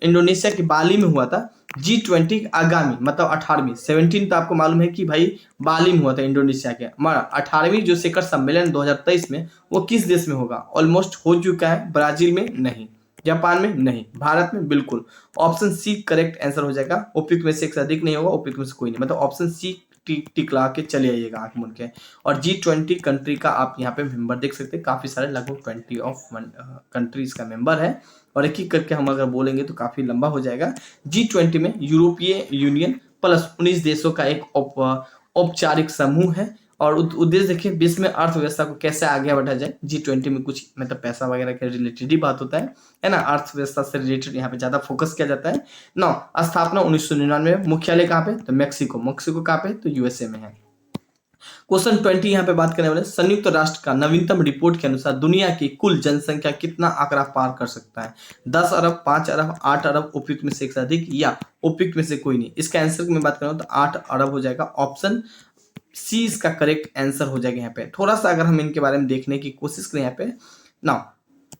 इंडोनेशिया की बाली में हुआ था। G20 आगामी मतलब 18वीं 17 तो आपको मालूम है कि भाई बाली में हुआ था इंडोनेशिया के, मगर 18वीं जो शिखर सम्मेलन 2023 में वो किस देश में होगा, ऑलमोस्ट हो चुका है। ब्राजील में नहीं, जापान में नहीं, भारत में बिल्कुल। ऑप्शन सी करेक्ट आंसर हो जाएगा, उपयुक्त में से एक से अधिक नहीं होगा, उपयुक्त में से कोई नहीं, मतलब ऑप्शन सी टिक ला के चले आइएगा आंख मूंद के। और G20 कंट्री का आप यहाँ पे मेंबर देख सकते हैं, काफी सारे, लगभग 20 ऑफ कंट्रीज का मेंबर है। और एक एक करके हम अगर बोलेंगे तो काफी लंबा हो जाएगा। G20 में यूरोपीय यूनियन प्लस 19 देशों का एक औपचारिक समूह है। और उद्देश्य देखिए विश्व में अर्थव्यवस्था को कैसे आगे बढ़ा जाए। G20 में कुछ मतलब पैसा वगैरह के रिलेटेड ही बात होता है ना, अर्थव्यवस्था से रिलेटेड यहाँ पे ज्यादा फोकस किया जाता है। नौ स्थापना 1999, मुख्यालय कहाँ पे, तो मैक्सिको कहाँ पे, तो यूएसए में है। क्वेश्चन 20 यहाँ पे बात करने वाले, संयुक्त राष्ट्र का नवीनतम रिपोर्ट के अनुसार दुनिया की कुल जनसंख्या कितना आंकड़ा पार कर सकता है, 10 अरब, 5 अरब, 8 अरब, उपयुक्त में से एक से अधिक, या उपयुक्त में से कोई नहीं। इसका आंसर की मैं बात करूँ तो 8 अरब हो जाएगा, ऑप्शन सी इसका करेक्ट आंसर हो जाएगा। यहाँ पे थोड़ा सा अगर हम इनके बारे में देखने की कोशिश करें, यहाँ पे ना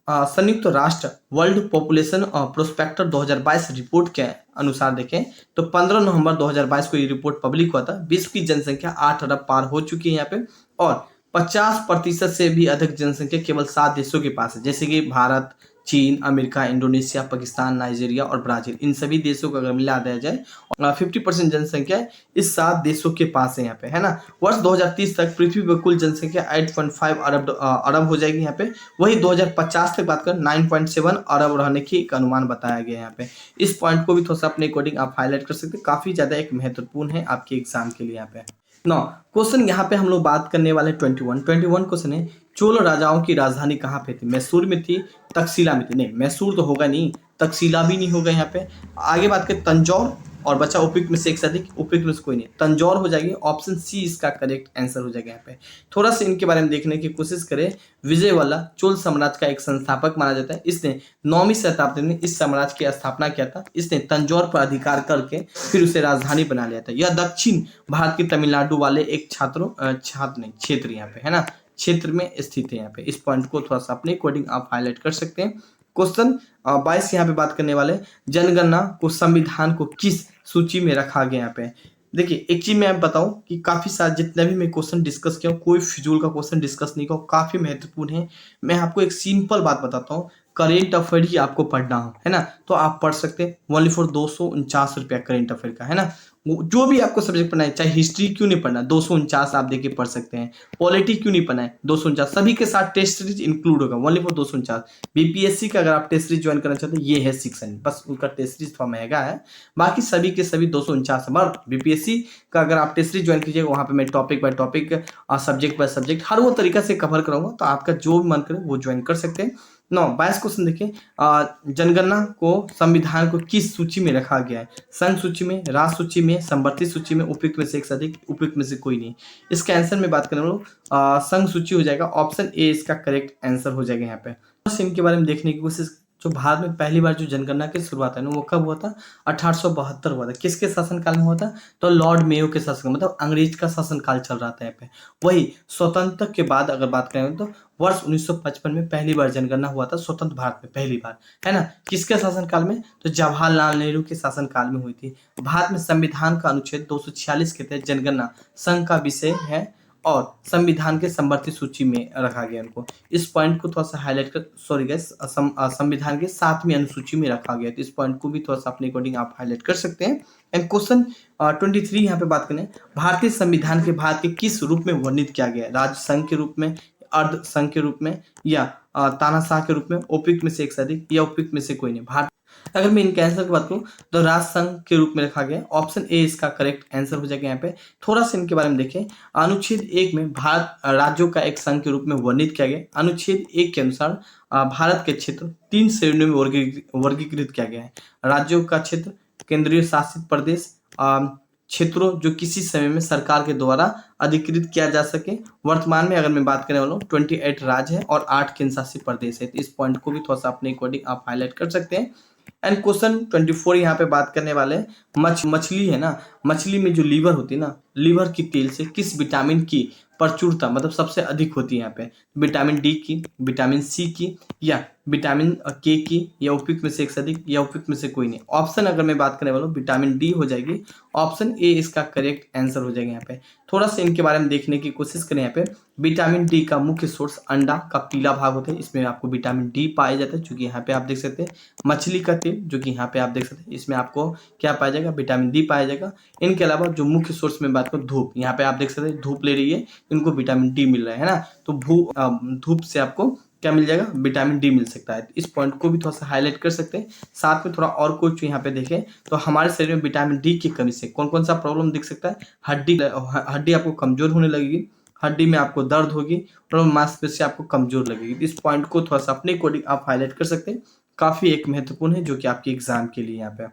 संयुक्त राष्ट्र वर्ल्ड पॉपुलेशन प्रोस्पेक्टर 2022 रिपोर्ट के अनुसार देखें तो 15 नवंबर 2022 को ये रिपोर्ट पब्लिक हुआ था। विश्व की जनसंख्या 8 अरब पार हो चुकी है यहाँ पे, और 50% से भी अधिक जनसंख्या केवल 7 देशों के पास है, जैसे कि भारत, चीन, अमेरिका, इंडोनेशिया, पाकिस्तान, नाइजीरिया और ब्राज़ील, इन सभी देशों को अगर मिला दिया जाए 50% जनसंख्या इस 7 देशों के पास है यहाँ पे, है ना? वर्ष 2030 तक पृथ्वी पर कुल जनसंख्या 8.5 अरब हो जाएगी यहाँ पे। वही 2050 तक बात करें 9.7 अरब रहने की एक अनुमान बताया गया है यहाँ पे। इस पॉइंट को भी थोड़ा-सा अपने अकॉर्डिंग आप हाइलाइट कर सकते हैं, काफ़ी ज़्यादा एक महत्वपूर्ण है आपके एग्ज़ाम के लिए यहाँ पे। नाउ क्वेश्चन यहाँ पे हम लोग बात करने वाले 21 क्वेश्चन है, चोल राजाओं की राजधानी कहाँ पे थी? मैसूर में थी, तक्षशिला में थी? नहीं, मैसूर तो होगा नहीं, तक्षशिला भी नहीं होगा यहाँ पे। आगे बात करें तंजौर और बचा उपयुक्त में से एक से अधिक, उपयुक्त में से कोई नहीं, तंजौर हो जाएगी। ऑप्शन सी इसका करेक्ट आंसर हो जाएगा यहाँ पे। थोड़ा सा इनके बारे में देखने की कोशिश करें। विजयवल्लभ चोल साम्राज्य का एक संस्थापक माना जाता है। इसने 9वीं शताब्दी में इस साम्राज्य की स्थापना किया था। इसने तंजौर पर अधिकार करके फिर उसे राजधानी बना लिया था। यह दक्षिण भारत के तमिलनाडु वाले एक क्षेत्र यहाँ पे, है ना, क्षेत्र में स्थित है यहाँ पे। इस पॉइंट को थोड़ा सा अपने अकॉर्डिंग आप हाईलाइट कर सकते हैं। क्वेश्चन 22 यहाँ पे बात करने वाले, जनगणना को संविधान को किस सूची में रखा गया यहाँ पे? देखिए एक चीज मैं आप बताऊं कि काफी सारे जितने भी मैं क्वेश्चन डिस्कस किया हूं, कोई फिजूल का क्वेश्चन डिस्कस नहीं किया, काफी महत्वपूर्ण है। मैं आपको एक सिंपल बात बताता हूँ, करेंट अफेयर ही आपको पढ़ना हो, है ना, तो आप पढ़ सकते हैं ओनली फॉर 249 रुपया करेंट अफेयर का, है ना। जो भी आपको सब्जेक्ट पढ़ना है, चाहे हिस्ट्री क्यों नहीं पढ़ना, 249 आप देके पढ़ सकते हैं। पॉलिटी क्यों नहीं पढ़ना है, 249, सभी के साथ टेस्ट सीरीज इंक्लूड होगा, ओनली फॉर 249। बीपीएससी का अगर आप टेस्ट सीरीज ज्वाइन करना चाहते हैं, ये है 600, बस उनका टेस्ट सीरीज थोड़ा महंगा है, बाकी सभी के सभी 249। बीपीएससी का अगर आप टेस्ट सीरीज ज्वाइन कीजिएगा, वहाँ पे मैं topic by topic, subject by subject हर वो तरीका से कवर कराऊंगा, तो आपका जो भी मन करे वो ज्वाइन कर सकते हैं। 22 क्वेश्चन देखिए, जनगणना को संविधान को किस सूची में रखा गया है? संघ सूची में, राष्ट्र सूची में, संवर्ती सूची में, उपयुक्त में से एक से अधिक, उपयुक्त में से कोई नहीं। इसका आंसर में बात करें हम लोग, संघ सूची हो जाएगा। ऑप्शन ए इसका करेक्ट आंसर हो जाएगा यहाँ पे। बस इनके बारे में देखने की कोशिश, जो भारत में पहली बार जो जनगणना की शुरुआत है ना, वो कब हुआ था? 1872 हुआ था। किसके शासनकाल में हुआ था? तो लॉर्ड मेयो के शासन, मतलब अंग्रेज का शासनकाल चल रहा था यहाँ पे। वही स्वतंत्रता के बाद अगर बात करें तो वर्ष 1955 में पहली बार जनगणना हुआ था, स्वतंत्र भारत में पहली बार, है ना। किसके शासनकाल में? तो जवाहरलाल नेहरू के शासनकाल में हुई थी। भारत में संविधान का अनुच्छेद 246 के तहत जनगणना संघ का विषय है और संविधान के समवर्ती सूची में रखा गया उनको। इस पॉइंट को थोड़ा सा हाईलाइट कर, सॉरी गैस, संविधान के 7वीं अनुसूची में रखा गया, तो इस पॉइंट को भी थोड़ा सा अपने अकॉर्डिंग आप हाईलाइट कर सकते हैं। एंड क्वेश्चन 23 यहाँ पे बात करें, भारतीय संविधान के भारत के किस रूप में वर्णित किया गया है? राज्य संघ के रूप में, अर्ध संघ के रूप में, या तानाशाह के रूप में, उपयुक्त में से एक से अधिक, या उपयुक्त में से कोई नहीं। भारत, अगर मैं इनके आंसर की बात करूं तो राष्ट्र संघ के रूप में रखा गया। ऑप्शन ए इसका करेक्ट आंसर हो जाएगा यहाँ पे। थोड़ा सा इनके बारे में देखें, अनुच्छेद 1 में भारत राज्यों का एक संघ के रूप में वर्णित किया गया। अनुच्छेद 1 के अनुसार भारत के क्षेत्र 3 श्रेणियों में वर्गीकृत किया गया है। राज्यों का क्षेत्र, केंद्रीय शासित प्रदेश, क्षेत्रों जो किसी समय में सरकार के द्वारा अधिकृत किया जा सके। वर्तमान में अगर मैं बात करें वालों 28 राज्य है और 8 केंद्र शासित प्रदेश है, तो इस पॉइंट को भी थोड़ा सा अपने अकॉर्डिंग आप हाईलाइट कर सकते हैं। एंड क्वेश्चन 24 यहाँ पे बात करने वाले, मछली है ना, मछली में जो लीवर होती है ना, लीवर की तेल से किस विटामिन की प्रचुरता मतलब सबसे अधिक होती है यहाँ पे? विटामिन डी की, विटामिन सी की, या विटामिन के की, या उपयुक्त में से एक से अधिक, या उपयुक्त में से कोई नहीं। ऑप्शन अगर मैं बात करने वाला हूँ, विटामिन डी हो जाएगी। ऑप्शन ए इसका करेक्ट आंसर हो जाएगा यहाँ पे। थोड़ा सा इनके बारे में देखने की कोशिश करें। यहाँ पे विटामिन डी का मुख्य सोर्स अंडा का पीला भाग होता है, इसमें आपको विटामिन डी पाया जाता है, जो कि यहाँ पे आप देख सकते हैं। मछली का तेल, जो कि यहाँ पे आप देख सकते हैं, इसमें आपको क्या पाया जाएगा? विटामिन डी पाया जाएगा। इनके अलावा जो मुख्य सोर्स में बात करूँ, धूप, यहाँ पे आप देख सकते हैं धूप ले रही है, इनको विटामिन डी मिल रहा है ना, तो धूप से आपको क्या मिल जाएगा? विटामिन डी मिल सकता है। इस पॉइंट को भी थोड़ा सा हाईलाइट कर सकते हैं। साथ में थोड़ा और कुछ यहाँ पे देखें तो हमारे शरीर में विटामिन डी की कमी से कौन कौन सा प्रॉब्लम दिख सकता है? हड्डी आपको कमजोर होने लगेगी, हड्डी में आपको दर्द होगी और मांसपेशी आपको कमजोर लगेगी। इस पॉइंट को थोड़ा सा अपने अकॉर्डिंग आप हाईलाइट कर सकते हैं, काफी एक महत्वपूर्ण है जो कि आपके एग्जाम के लिए यहाँ पे।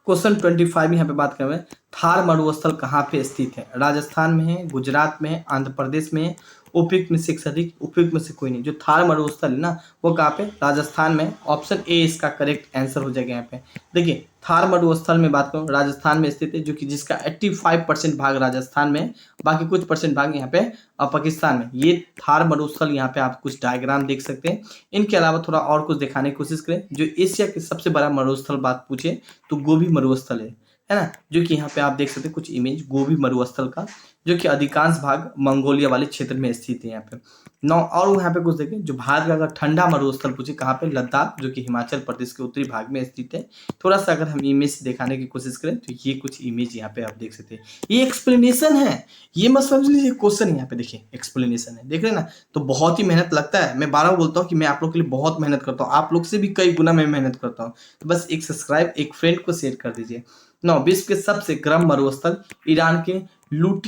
क्वेश्चन 25 यहाँ पे बात करें, थार मरुस्थल कहाँ पे स्थित है? राजस्थान में है, गुजरात में है, आंध्र प्रदेश में है, उपयुक्त में से एक से अधिक, उपयुक्त में से कोई नहीं। जो थार मरुस्थल है ना, वो कहाँ पे? राजस्थान में। ऑप्शन ए इसका करेक्ट आंसर हो जाएगा यहाँ पे। देखिए थार मरुस्थल में बात करूँ, राजस्थान में स्थित है, जो कि जिसका 85% भाग राजस्थान में है, बाकी कुछ परसेंट भाग यहाँ पे पाकिस्तान में। ये थार मरुस्थल, यहाँ पे आप कुछ डायग्राम देख सकते हैं। इनके अलावा थोड़ा और कुछ दिखाने की कोशिश करें। जो एशिया के सबसे बड़ा मरुस्थल बात पूछे तो गोबी मरुस्थल है। है ना, जो कि यहाँ पे आप देख सकते हैं कुछ इमेज गोबी मरुस्थल का, जो कि अधिकांश भाग मंगोलिया वाले क्षेत्र में स्थित है यहाँ पे। नौ और यहाँ पे कुछ देखें, जो भारत का अगर ठंडा मरुस्थल पूछे कहाँ पे, लद्दाख, जो कि हिमाचल प्रदेश के उत्तरी भाग में स्थित है। थोड़ा सा अगर हम इमेज दिखाने की कोशिश करें तो ये कुछ इमेज यहाँ पे आप देख सकते हैं, ये एक्सप्लेनेशन है, ये मत समझ लीजिए क्वेश्चन है। यहाँ पे देखिए एक्सप्लेनेशन है, देख रहे हैं ना, तो बहुत ही मेहनत लगता है। मैं बार बोलता हूँ कि मैं आप लोग के लिए बहुत मेहनत करता हूँ, आप लोग से भी कई गुना मैं मेहनत करता हूँ। तो बस एक सब्सक्राइब, एक फ्रेंड को शेयर कर दीजिए। नौ, विश्व के सबसे गर्म मरुस्थल ईरान के लूट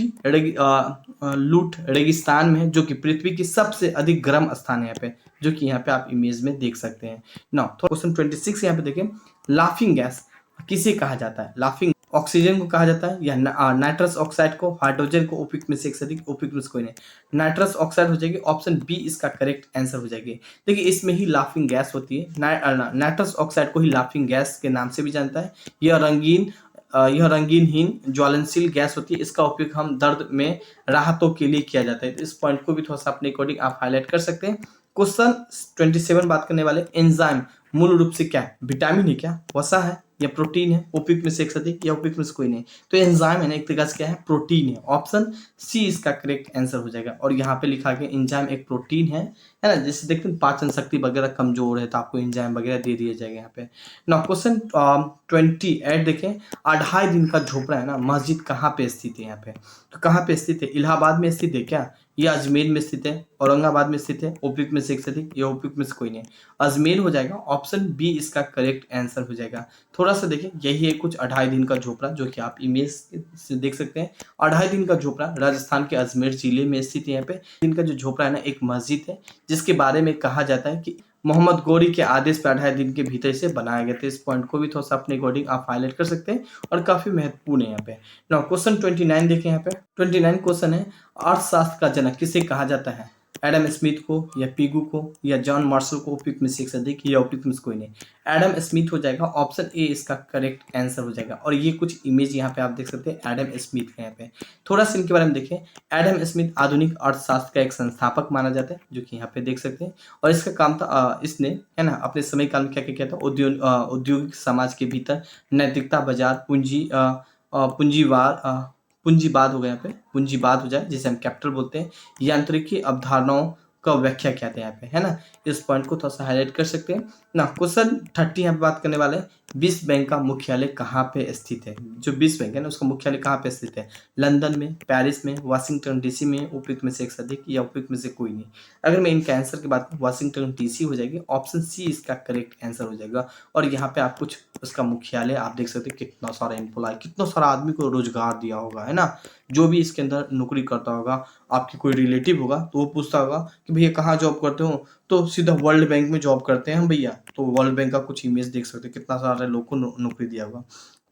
रेगिस्तान में है, जो कि पृथ्वी की सबसे अधिक गर्म स्थान है यहाँ पे, जो कि यहाँ पे आप इमेज में देख सकते हैं। नौ, क्वेश्चन 26 यहाँ पे देखें, लाफिंग गैस किसे कहा जाता है? लाफिंग ऑक्सीजन को कहा जाता है, या नाइट्रस ऑक्साइड को, हाइड्रोजन को, उपयुक्त में से एक से अधिक, उपयुक्त में से कोई नहीं। नाइट्रस ऑक्साइड हो जाएगी, ऑप्शन बी इसका करेक्ट आंसर हो जाएगी। देखिए इसमें ही लाफिंग गैस होती है, नाइट्रस ऑक्साइड को ही लाफिंग गैस के नाम से भी जानता है। यह रंगीनहीन ज्वलनशील गैस होती है, इसका उपयोग हम दर्द में राहतों के लिए किया जाता है। तो इस पॉइंट को भी थोड़ा सा अपने अकॉर्डिंग आप हाईलाइट कर सकते हैं। क्वेश्चन 27 बात करने वाले, एंजाइम मूल रूप से क्या है? विटामिन है क्या, वसा है, या प्रोटीन है? उपयुक्त में से एक से अधिक, या उपयुक्त में से कोई नहीं। तो एंजाइम है ना, एक तरीका से क्या है, प्रोटीन है। ऑप्शन सी इसका करेक्ट आंसर हो जाएगा। और यहाँ पे लिखा गया एंजाइम एक प्रोटीन है ना, जैसे देखते हैं पाचन शक्ति वगैरह कमजोर है तो आपको एंजाइम वगैरह दे दिया जाएगा यहाँ पे। ना क्वेश्चन 28 देखें, 2.5 दिन का झोपड़ा है ना, मस्जिद कहाँ पे स्थित है? यहाँ पे तो कहाँ पे स्थित है? इलाहाबाद में स्थित है क्या, या अजमेर में स्थित है, औरंगाबाद में स्थित है? उपयुक्त में से एक से अधिक, या उपयुक्त में से कोई नहीं। अजमेर हो जाएगा, ऑप्शन बी इसका करेक्ट आंसर हो जाएगा। थोड़ा सा देखिए, यही है कुछ 2.5 दिन का झोपड़ा, जो कि आप इमेज से देख सकते हैं। 2.5 दिन का झोपड़ा राजस्थान के अजमेर जिले में स्थित है। यहाँ पे दिन का जो झोपड़ा है ना, एक मस्जिद है, जिसके बारे में कहा जाता है कि मोहम्मद गौरी के आदेश पर 2.5 दिन के भीतर से बनाया गया था। इस पॉइंट को भी थोड़ा सा अपने अकॉर्डिंग आप हाईलाइट कर सकते हैं, और काफी महत्वपूर्ण है यहाँ पे। नाउ क्वेश्चन 29 देखें, यहाँ पे 29 क्वेश्चन है, अर्थशास्त्र का जनक किसे कहा जाता है? एडम स्मिथ को, या पिगू को, या जॉन मार्शल को? उपयुक्त में से एक से अधिक, या उपयुक्त में से कोई नहीं। एडम स्मिथ हो जाएगा, ऑप्शन ए इसका करेक्ट आंसर हो जाएगा। और ये कुछ इमेज यहाँ पे आप देख सकते हैं एडम स्मिथ का। यहाँ पे थोड़ा सा इनके बारे में देखें, एडम स्मिथ आधुनिक अर्थशास्त्र का एक संस्थापक माना जाता है, जो कि यहाँ पे देख सकते हैं। और इसका काम था, इसने है ना अपने समय काल में क्या क्या किया था, औद्योगिक समाज के भीतर नैतिकता, बाजार, पूंजीवाद हो गया, यहाँ पे पूंजीवाद हो जाए जिसे हम कैपिटल बोलते हैं, यांत्रिकी अवधारणाओं का व्याख्या क्या थे यहाँ पे, है ना। इस पॉइंट को थोड़ा सा हाईलाइट कर सकते हैं ना। क्वेश्चन 30 यहाँ पे बात करने वाले हैं, विश्व बैंक का मुख्यालय कहाँ पे स्थित है? जो विश्व बैंक है ना, उसका मुख्यालय कहाँ पे स्थित है? लंदन में, पेरिस में, वाशिंगटन डीसी में? उपयुक्त में से एक से अधिक, या उपयुक्त में से कोई नहीं। अगर मैं इनके आंसर की बात करूँ, वाशिंगटन डीसी हो जाएगी, ऑप्शन सी इसका करेक्ट आंसर हो जाएगा। और यहाँ पे आप कुछ उसका मुख्यालय आप देख सकते हैं, कितना सारा एम्प्लॉय, कितना सारा आदमी को रोजगार दिया होगा, है ना। जो भी इसके अंदर नौकरी करता होगा, आपकी कोई रिलेटिव होगा तो वो पूछता होगा कि भैया कहाँ जॉब करते हो, तो सीधा वर्ल्ड बैंक में जॉब करते हैं हम भैया। तो वर्ल्ड बैंक का कुछ इमेज देख सकते हैं, कितना सारे लोग को नौकरी दिया होगा।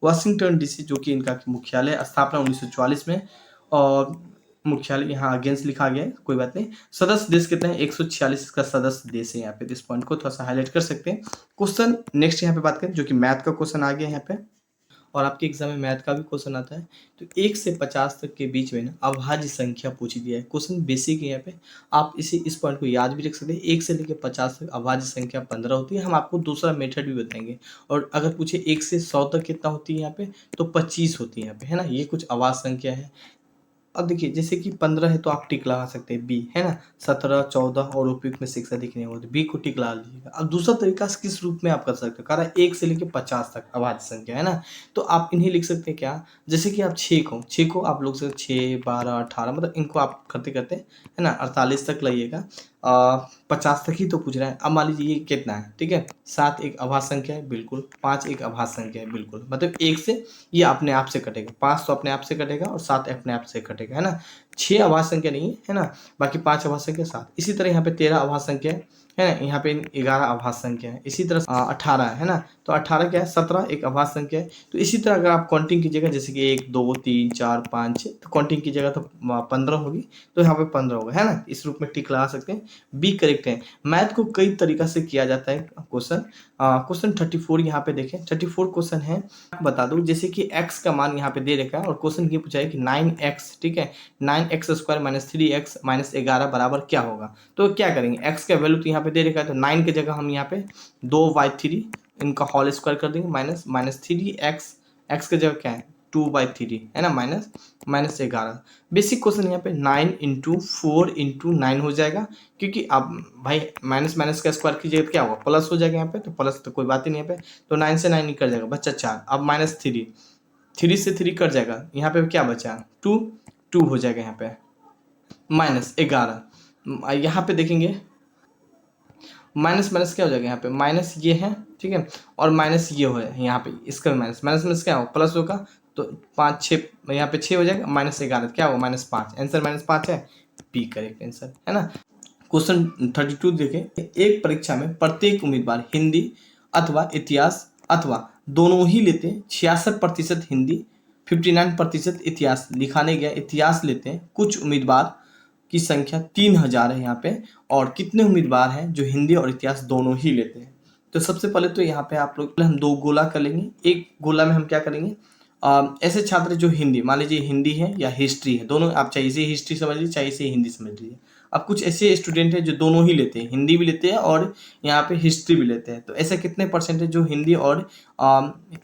वाशिंगटन डीसी, जो कि इनका मुख्यालय, स्थापना 1944 में, और मुख्यालय यहाँ अगेंस्ट लिखा गया है, कोई बात नहीं। सदस्य देश कितने हैं? 146 का सदस्य देश है यहाँ पे। इस पॉइंट को थोड़ा सा हाईलाइट कर सकते हैं। क्वेश्चन नेक्स्ट यहाँ पे बात करें, जो कि मैथ का क्वेश्चन आ गया यहाँ पे, और आपके एग्जाम में मैथ का भी क्वेश्चन आता है। तो 1 से 50 तक के बीच में ना अभाज्य संख्या पूछी दिया है। क्वेश्चन बेसिक है यहाँ पे, आप इस पॉइंट को याद भी रख सकते हैं। 1 से लेकर 50 तक अभाज्य संख्या 15 होती है। हम आपको दूसरा मेथड भी बताएंगे। और अगर पूछे 1 से 100 तक कितना होती है यहाँ पे, तो 25 होती है यहाँ पे, है ना। ये कुछ अभाज्य संख्या है। अब देखिए जैसे कि 15 है तो आप टिक लगा सकते हैं बी, है ना। 17, 14 और उपयुक्त में से एक से अधिक नहीं होते, बी को टिक लगा लीजिएगा। अब दूसरा तरीका से किस रूप में आप कर सकते हो, कह रहा है 1 से लेकर 50 तक अभाज्य संख्या, है ना। तो आप इन्हें लिख सकते हैं क्या, जैसे कि आप 6 को आप लोग से 6, 12, 18, मतलब इनको आप करते करते, है ना, 48 तक लाइएगा। 50 तक ही तो पूछ रहा है। अब मान लीजिए ये कितना है, ठीक है। 7 एक अभाज्य संख्या है, बिल्कुल। 5 एक अभाज्य संख्या है, बिल्कुल। मतलब 1 से ये अपने आप से कटेगा, 5 तो अपने आप से कटेगा, और 7 अपने आप से कटेगा, है ना। 6 अभाज्य संख्या नहीं है ना, बाकी 5 अभाज्य संख्या, 7। इसी तरह यहाँ पे 13 अभाज्य संख्या है ना, यहाँ पे 11 अभाज्य संख्या है। इसी तरह 18 है ना, तो 18 क्या है, 17 एक अभाज्य संख्या है। तो इसी तरह अगर आप काउंटिंग कीजिएगा, जैसे कि 1, 2, 3, 4, 5, 6, तो काउंटिंग कीजिएगा तो 15 होगी, तो यहाँ पे 15 होगा, है ना। इस रूप में टिक लगा सकते हैं, बी करेक्ट है। मैथ को कई तरीका से किया जाता है। क्वेश्चन 34 यहाँ पे देखें, 34 क्वेश्चन है, बता दूं जैसे कि x का मान यहाँ पे दे रखा है, और क्वेश्चन ये पूछा है कि 9x, ठीक है, 9x² - 3x - 11 बराबर क्या होगा। तो क्या करेंगे, x का वैल्यू तो यहाँ पे दे रखा है, तो 9 की जगह हम यहाँ पे 2/3 इनका होल स्क्वायर कर देंगे, माइनस 3x एक्स की जगह क्या है 2/3 है ना, -11। बेसिक क्वेश्चन यहाँ पे 9 इंटू 4 इंटू 9 हो जाएगा, क्योंकि अब भाई माइनस माइनस का स्क्वायर की जगह क्या होगा प्लस हो जाएगा यहाँ पे, तो प्लस तो कोई बात ही नहीं यहाँ पे, तो 9 से 9 निकल जाएगा बच्चा 4। अब -3, 3 से 3 कट जाएगा, यहाँ पे क्या बचा 2, 2 हो जाएगा यहाँ पे, -11। यहाँ पे देखेंगे माइनस माइनस क्या हो जाएगा यहाँ पे, माइनस ये है ठीक है, और माइनस ये हो है यहाँ पे, इसका माइनस माइनस माइनस क्या होगा प्लस होगा, तो 5 6 यहाँ पे 6 हो जाएगा, -11 क्या होगा -5, आंसर -5 है, बी करेक्ट आंसर है ना। क्वेश्चन 32 देखें, एक परीक्षा में प्रत्येक उम्मीदवार हिंदी अथवा इतिहास अथवा दोनों ही लेते हैं। 66% हिंदी, 59% इतिहास। लिखाने गया इतिहास लेते हैं, कुछ उम्मीदवार की संख्या 3000 है यहाँ पे, और कितने उम्मीदवार हैं जो हिंदी और इतिहास दोनों ही लेते हैं। तो सबसे पहले तो यहाँ पे आप लोग हम 2 गोला कर लेंगे। एक गोला में हम क्या करेंगे, ऐसे छात्र जो हिंदी, मान लीजिए हिंदी है या हिस्ट्री है, दोनों आप चाहे इसे हिस्ट्री समझ लीजिए चाहे इसे हिंदी समझ लीजिए। अब कुछ ऐसे स्टूडेंट हैं जो दोनों ही लेते हैं, हिंदी भी लेते हैं और यहाँ पे हिस्ट्री भी लेते हैं। तो ऐसे कितने परसेंटेज जो हिंदी और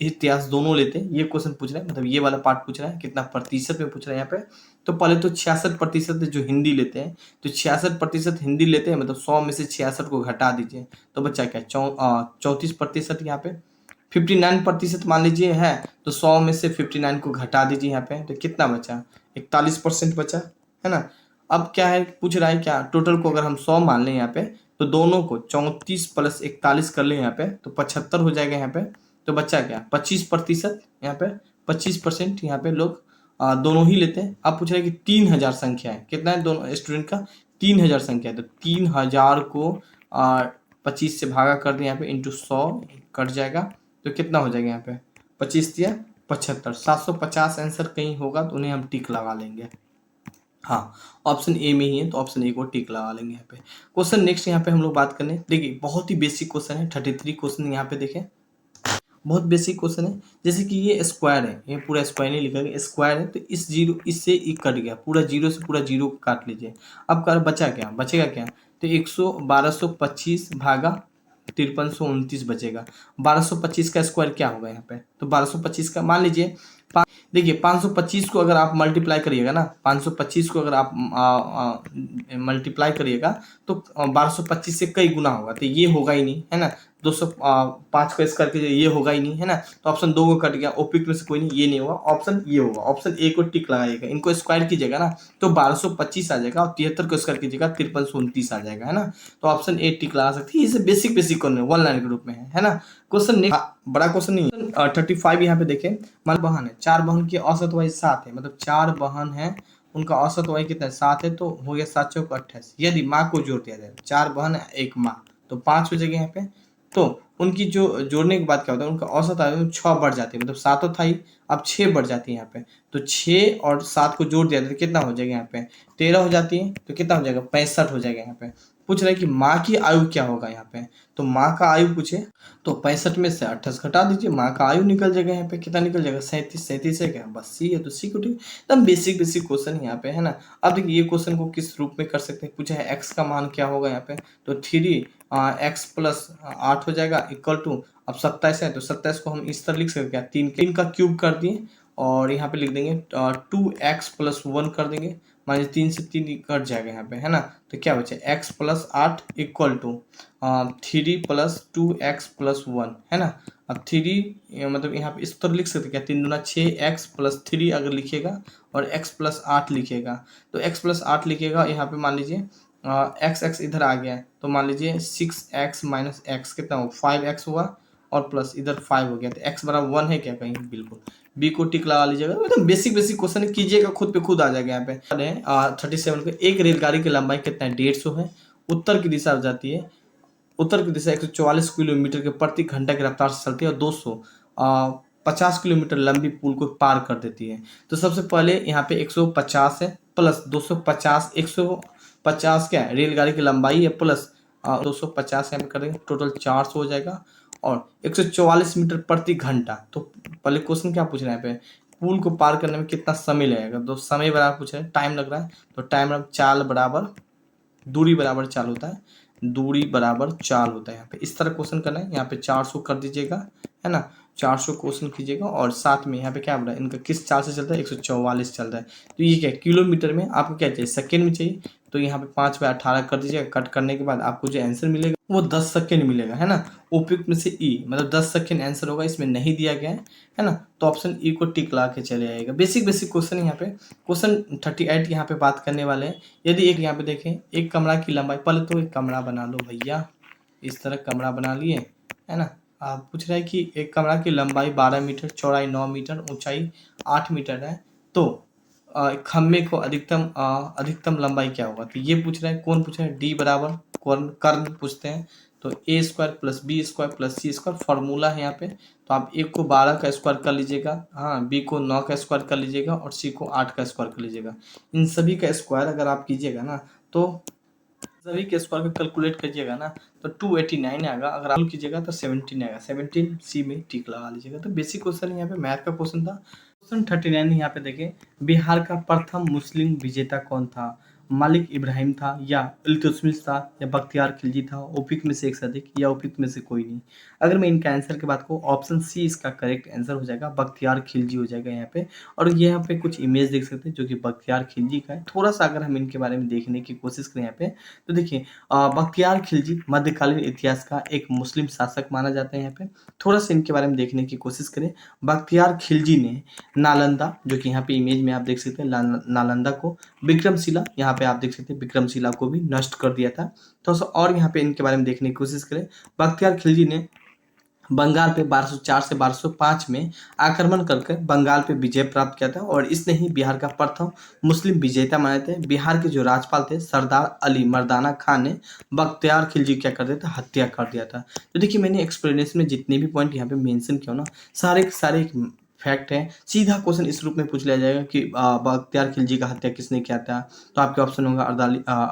इतिहास दोनों लेते हैं, ये क्वेश्चन पूछ रहा है, मतलब ये वाला पार्ट पूछ रहा है, कितना प्रतिशत में पूछ रहा है यहाँ पे। तो पहले तो 66% जो हिंदी लेते हैं, तो 66% हिंदी लेते हैं, मतलब 100 में से 66 को घटा दीजिए, तो बच्चा क्या 34% यहाँ पे। 59% मान लीजिए है, तो 100 में से 59 को घटा दीजिए यहाँ पे, तो कितना बचा 41% बचा है ना। अब क्या है पूछ रहा है, क्या टोटल को अगर हम 100 मान लें यहाँ पे, तो दोनों को 34 + 41 कर ले यहाँ पे, तो 75 हो जाएगा यहाँ पे। तो बच्चा क्या 25% यहाँ पे, 25% यहाँ पे लोग दोनों ही लेते हैं। अब पूछ रहे हैं कि 3000 संख्या है, कितना है दोनों स्टूडेंट का 3000 संख्या है, तो 3000 को 25 से भागा कर दें यहाँ पे, इंटू 100 कट जाएगा, तो कितना हो जाएगा यहाँ पे 25 या 75, 750 आंसर कहीं होगा तो उन्हें हम टिक लगा लेंगे। हाँ, ऑप्शन ए में ही है, तो ऑप्शन ए को टिक लगा लेंगे यहाँ पे। क्वेश्चन नेक्स्ट यहाँ पे हम लोग बात करने, देखिए बहुत ही बेसिक क्वेश्चन है, 33 क्वेश्चन यहाँ पे देखें, बहुत बेसिक क्वेश्चन है। जैसे कि ये स्क्वायर है, ये पूरा स्क्वायर नहीं लिखा गया, स्क्वायर है, तो इस जीरो इससे एक कट गया, पूरा जीरो से पूरा जीरो काट लीजिए। अब कर बचा क्या, बचेगा क्या, तो 1225 भागा 5329 बचेगा। 1225 का स्क्वायर क्या होगा यहाँ पे, तो 1225 का मान लीजिए, देखिए 525 को अगर आप मल्टीप्लाई करिएगा ना, 525 को अगर आप मल्टीप्लाई करिएगा, तो 1225 से कई गुना होगा, तो ये होगा ही नहीं है ना। 205 का स्क्वायर कीजिए, ये होगा ही नहीं है ना, तो ऑप्शन 2 को कट गया, ओपिक में से कोई नहीं, ये नहीं होगा, ऑप्शन ये होगा, ऑप्शन ए को टिक लगाइएगा। इनको स्क्वायर कीजिएगा ना, तो 1225 आ जाएगा, और 73 को स्क्वायर कीजिएगा 5329 आ जाएगा है ना। तो ऑप्शन ए टिक लगा सकते हैं। ये basic basic question one line के रूप में है ना। क्वेश्चन बड़ा क्वेश्चन नहीं है। 35 यहाँ पे देखें, मान बहन है, 4 बहन की औसत वही 7 है, मतलब 4 बहन है, उनका औसत वही कितना है 7 है, तो हो गया 7 चौक 28। यदि माँ को जोड़ दिया जाए, 4 बहन है 1 माँ, तो 5 हो जाएगा यहाँ पे। तो उनकी जो जोड़ने के बाद क्या होता है, उनका औसत आयु 6 बढ़ जाती है, मतलब 7 तो था ही, अब 6 बढ़ जाती है यहाँ पे। तो 6 और 7 को जोड़ दिया तो कितना हो जाएगा यहाँ पे 13 हो जाती है, तो कितना हो जाएगा 65 हो जाएगा यहाँ पे। पूछ रहा है कि माँ की आयु क्या होगा यहाँ पे, तो माँ का आयु पूछे, तो 65 में से 28 घटा दीजिए, माँ का आयु निकल जाएगा यहाँ पे, कितना निकल जाएगा 37। 37 है क्या, बस सी है, तो सी को ठीक। एकदम बेसिक बेसिक क्वेश्चन यहाँ पे है ना। अब देखिए ये क्वेश्चन को किस रूप में कर सकते हैं, पूछा है एक्स का मान क्या होगा यहाँ पे, तो 3x + 8 हो जाएगा इक्वल टू, अब 27 है, तो 27 को हम इस तरह लिख सकते हैं, 3 का क्यूब कर दिए, और यहाँ पे लिख देंगे 2x + 1 कर देंगे, मान लीजिए 3 से 3 कट जाएगा यहाँ पे है ना। तो क्या बचे x + 8 इक्वल टू 3 + 2x + 1 है ना। अब 3 मतलब यहाँ पे इस तरह लिख सकते क्या, 3 दूना 6, x + 3 अगर लिखिएगा, और x + 8 लिखिएगा, तो x + 8 लिखिएगा, यहाँ पे मान लीजिए x इधर आ गया है, तो मान लीजिए 6x - x कितना होगा 5x हुआ, और प्लस इधर 5 हो गया, तो x = 1 है क्या कहीं, बिल्कुल बी को टिक लगा लीजिएगा। मतलब बेसिक बेसिक क्वेश्चन कीजिएगा, खुद पे खुद आ जाएगा यहाँ पे। 37 को, एक रेलगाड़ी की लंबाई कितना है 150 है, उत्तर की दिशा हो जाती है, उत्तर की दिशा 144 किलोमीटर के प्रति घंटा की रफ्तार से चलती है, और 250 किलोमीटर लंबी पुल को पार कर देती है। तो सबसे पहले यहाँ पे 150 है, प्लस 250, 150 क्या है रेलगाड़ी की लंबाई है, प्लस 250 यहाँ पे कर देंगे, टोटल 400 हो जाएगा, और 144 मीटर प्रति घंटा। तो पहले क्वेश्चन क्या पूछ रहे हैं यहाँ पे, पुल को पार करने में कितना समय लगेगा, तो समय बराबर पूछ रहे हैं, टाइम लग रहा है, तो टाइम चाल बराबर दूरी बराबर चाल होता है, दूरी बराबर चाल होता है। यहाँ पे इस तरह क्वेश्चन करना है, यहाँ पे 400 कर दीजिएगा है ना, 400 क्वेश्चन कीजिएगा और साथ में यहाँ पे क्या बोल रहा है, इनका किस चाल से चलता है, 144 चल रहा है। तो ये क्या है, किलोमीटर में आपको क्या चाहिए, सेकेंड में चाहिए। तो यहाँ पे 5/18 कर दीजिएगा। कट करने के बाद आपको जो आंसर मिलेगा वो 10 सेकेंड मिलेगा, है ना। उपयुक्त में से ई मतलब 10 सेकेंड आंसर होगा, इसमें नहीं दिया गया है ना। तो ऑप्शन ई को टिक ला के चले आएगा। बेसिक क्वेश्चन यहाँ पे क्वेश्चन 38 यहाँ पे बात करने वाले हैं। यदि एक यहाँ पे देखें, एक कमरा की लंबाई, पहले तो एक कमरा बना लो भैया, इस तरह कमरा बना लिए, है ना। आप पूछ रहे हैं कि एक कमरा की लंबाई 12 मीटर, चौड़ाई 9 मीटर, ऊंचाई 8 मीटर है। तो खम्भे को अधिकतम लंबाई क्या होगा, तो ये पूछ रहे हैं। कौन पूछ रहे हैं, डी बराबर कर्ण पूछते हैं। तो A square plus B square plus C square formula है यहाँ पे। तो आप एक को 12 का स्क्वायर कर लीजिएगा, हाँ, बी को 9 का स्क्वायर कर लीजिएगा और सी को 8 का स्क्वायर कर लीजिएगा। इन सभी का स्क्वायर अगर आप कीजिएगा ना, तो सभी के स्क्वायर को कैलकुलेट कीजिएगा ना, तो 289 आएगा। अगर आप कीजिएगा तो 17 आएगा। 17 सी में टिक लगा लीजिएगा। तो बेसिक क्वेश्चन यहाँ पे मैथ का क्वेश्चन था। क्वेश्चन 39 यहाँ पे देखिए, बिहार का प्रथम मुस्लिम विजेता कौन था, मालिक इब्राहिम था या इल्तुतमिश था या बख्तियार खिलजी था, उपयुक्त में से एक से अधिक या उपयुक्त में से कोई नहीं। अगर मैं इनका आंसर की बात करूँ, ऑप्शन सी इसका करेक्ट आंसर हो जाएगा, बख्तियार खिलजी हो जाएगा यहाँ पे। और यहाँ पे कुछ इमेज देख सकते हैं जो कि बख्तियार खिलजी का है। थोड़ा सा अगर हम इनके बारे में देखने की कोशिश करें यहाँ पे, तो देखिए बख्तियार खिलजी मध्यकालीन इतिहास का एक मुस्लिम शासक माना जाता है। यहाँ पे थोड़ा सा इनके बारे में देखने की कोशिश करें। बख्तियार खिलजी ने नालंदा, जो कि यहाँ पे इमेज में आप देख सकते हैं, नालंदा को, विक्रमशिला, यहाँ पे आप देख सकते हैं विक्रमशिला को भी नष्ट कर दिया था। थोड़ा सा और यहाँ पे इनके बारे में देखने की कोशिश करें। बख्तियार खिलजी ने बंगाल पे 1204 से 1205 में आक्रमण करके बंगाल पे विजय प्राप्त किया था और इसने ही बिहार का प्रथम मुस्लिम विजेता माने थे। बिहार के जो राज्यपाल थे सरदार अली मर्दाना खान ने बख्तियार खिलजी क्या कर दिया था, हत्या कर दिया था। तो देखिए मैंने एक्सप्लेनेशन में जितने भी पॉइंट यहाँ पे मेंशन किया ना, सारे के सारे एक फैक्ट है। सीधा क्वेश्चन इस रूप में पूछ लिया जाएगा कि बख्तियार खिलजी का हत्या किसने किया था, तो आपके ऑप्शन होगा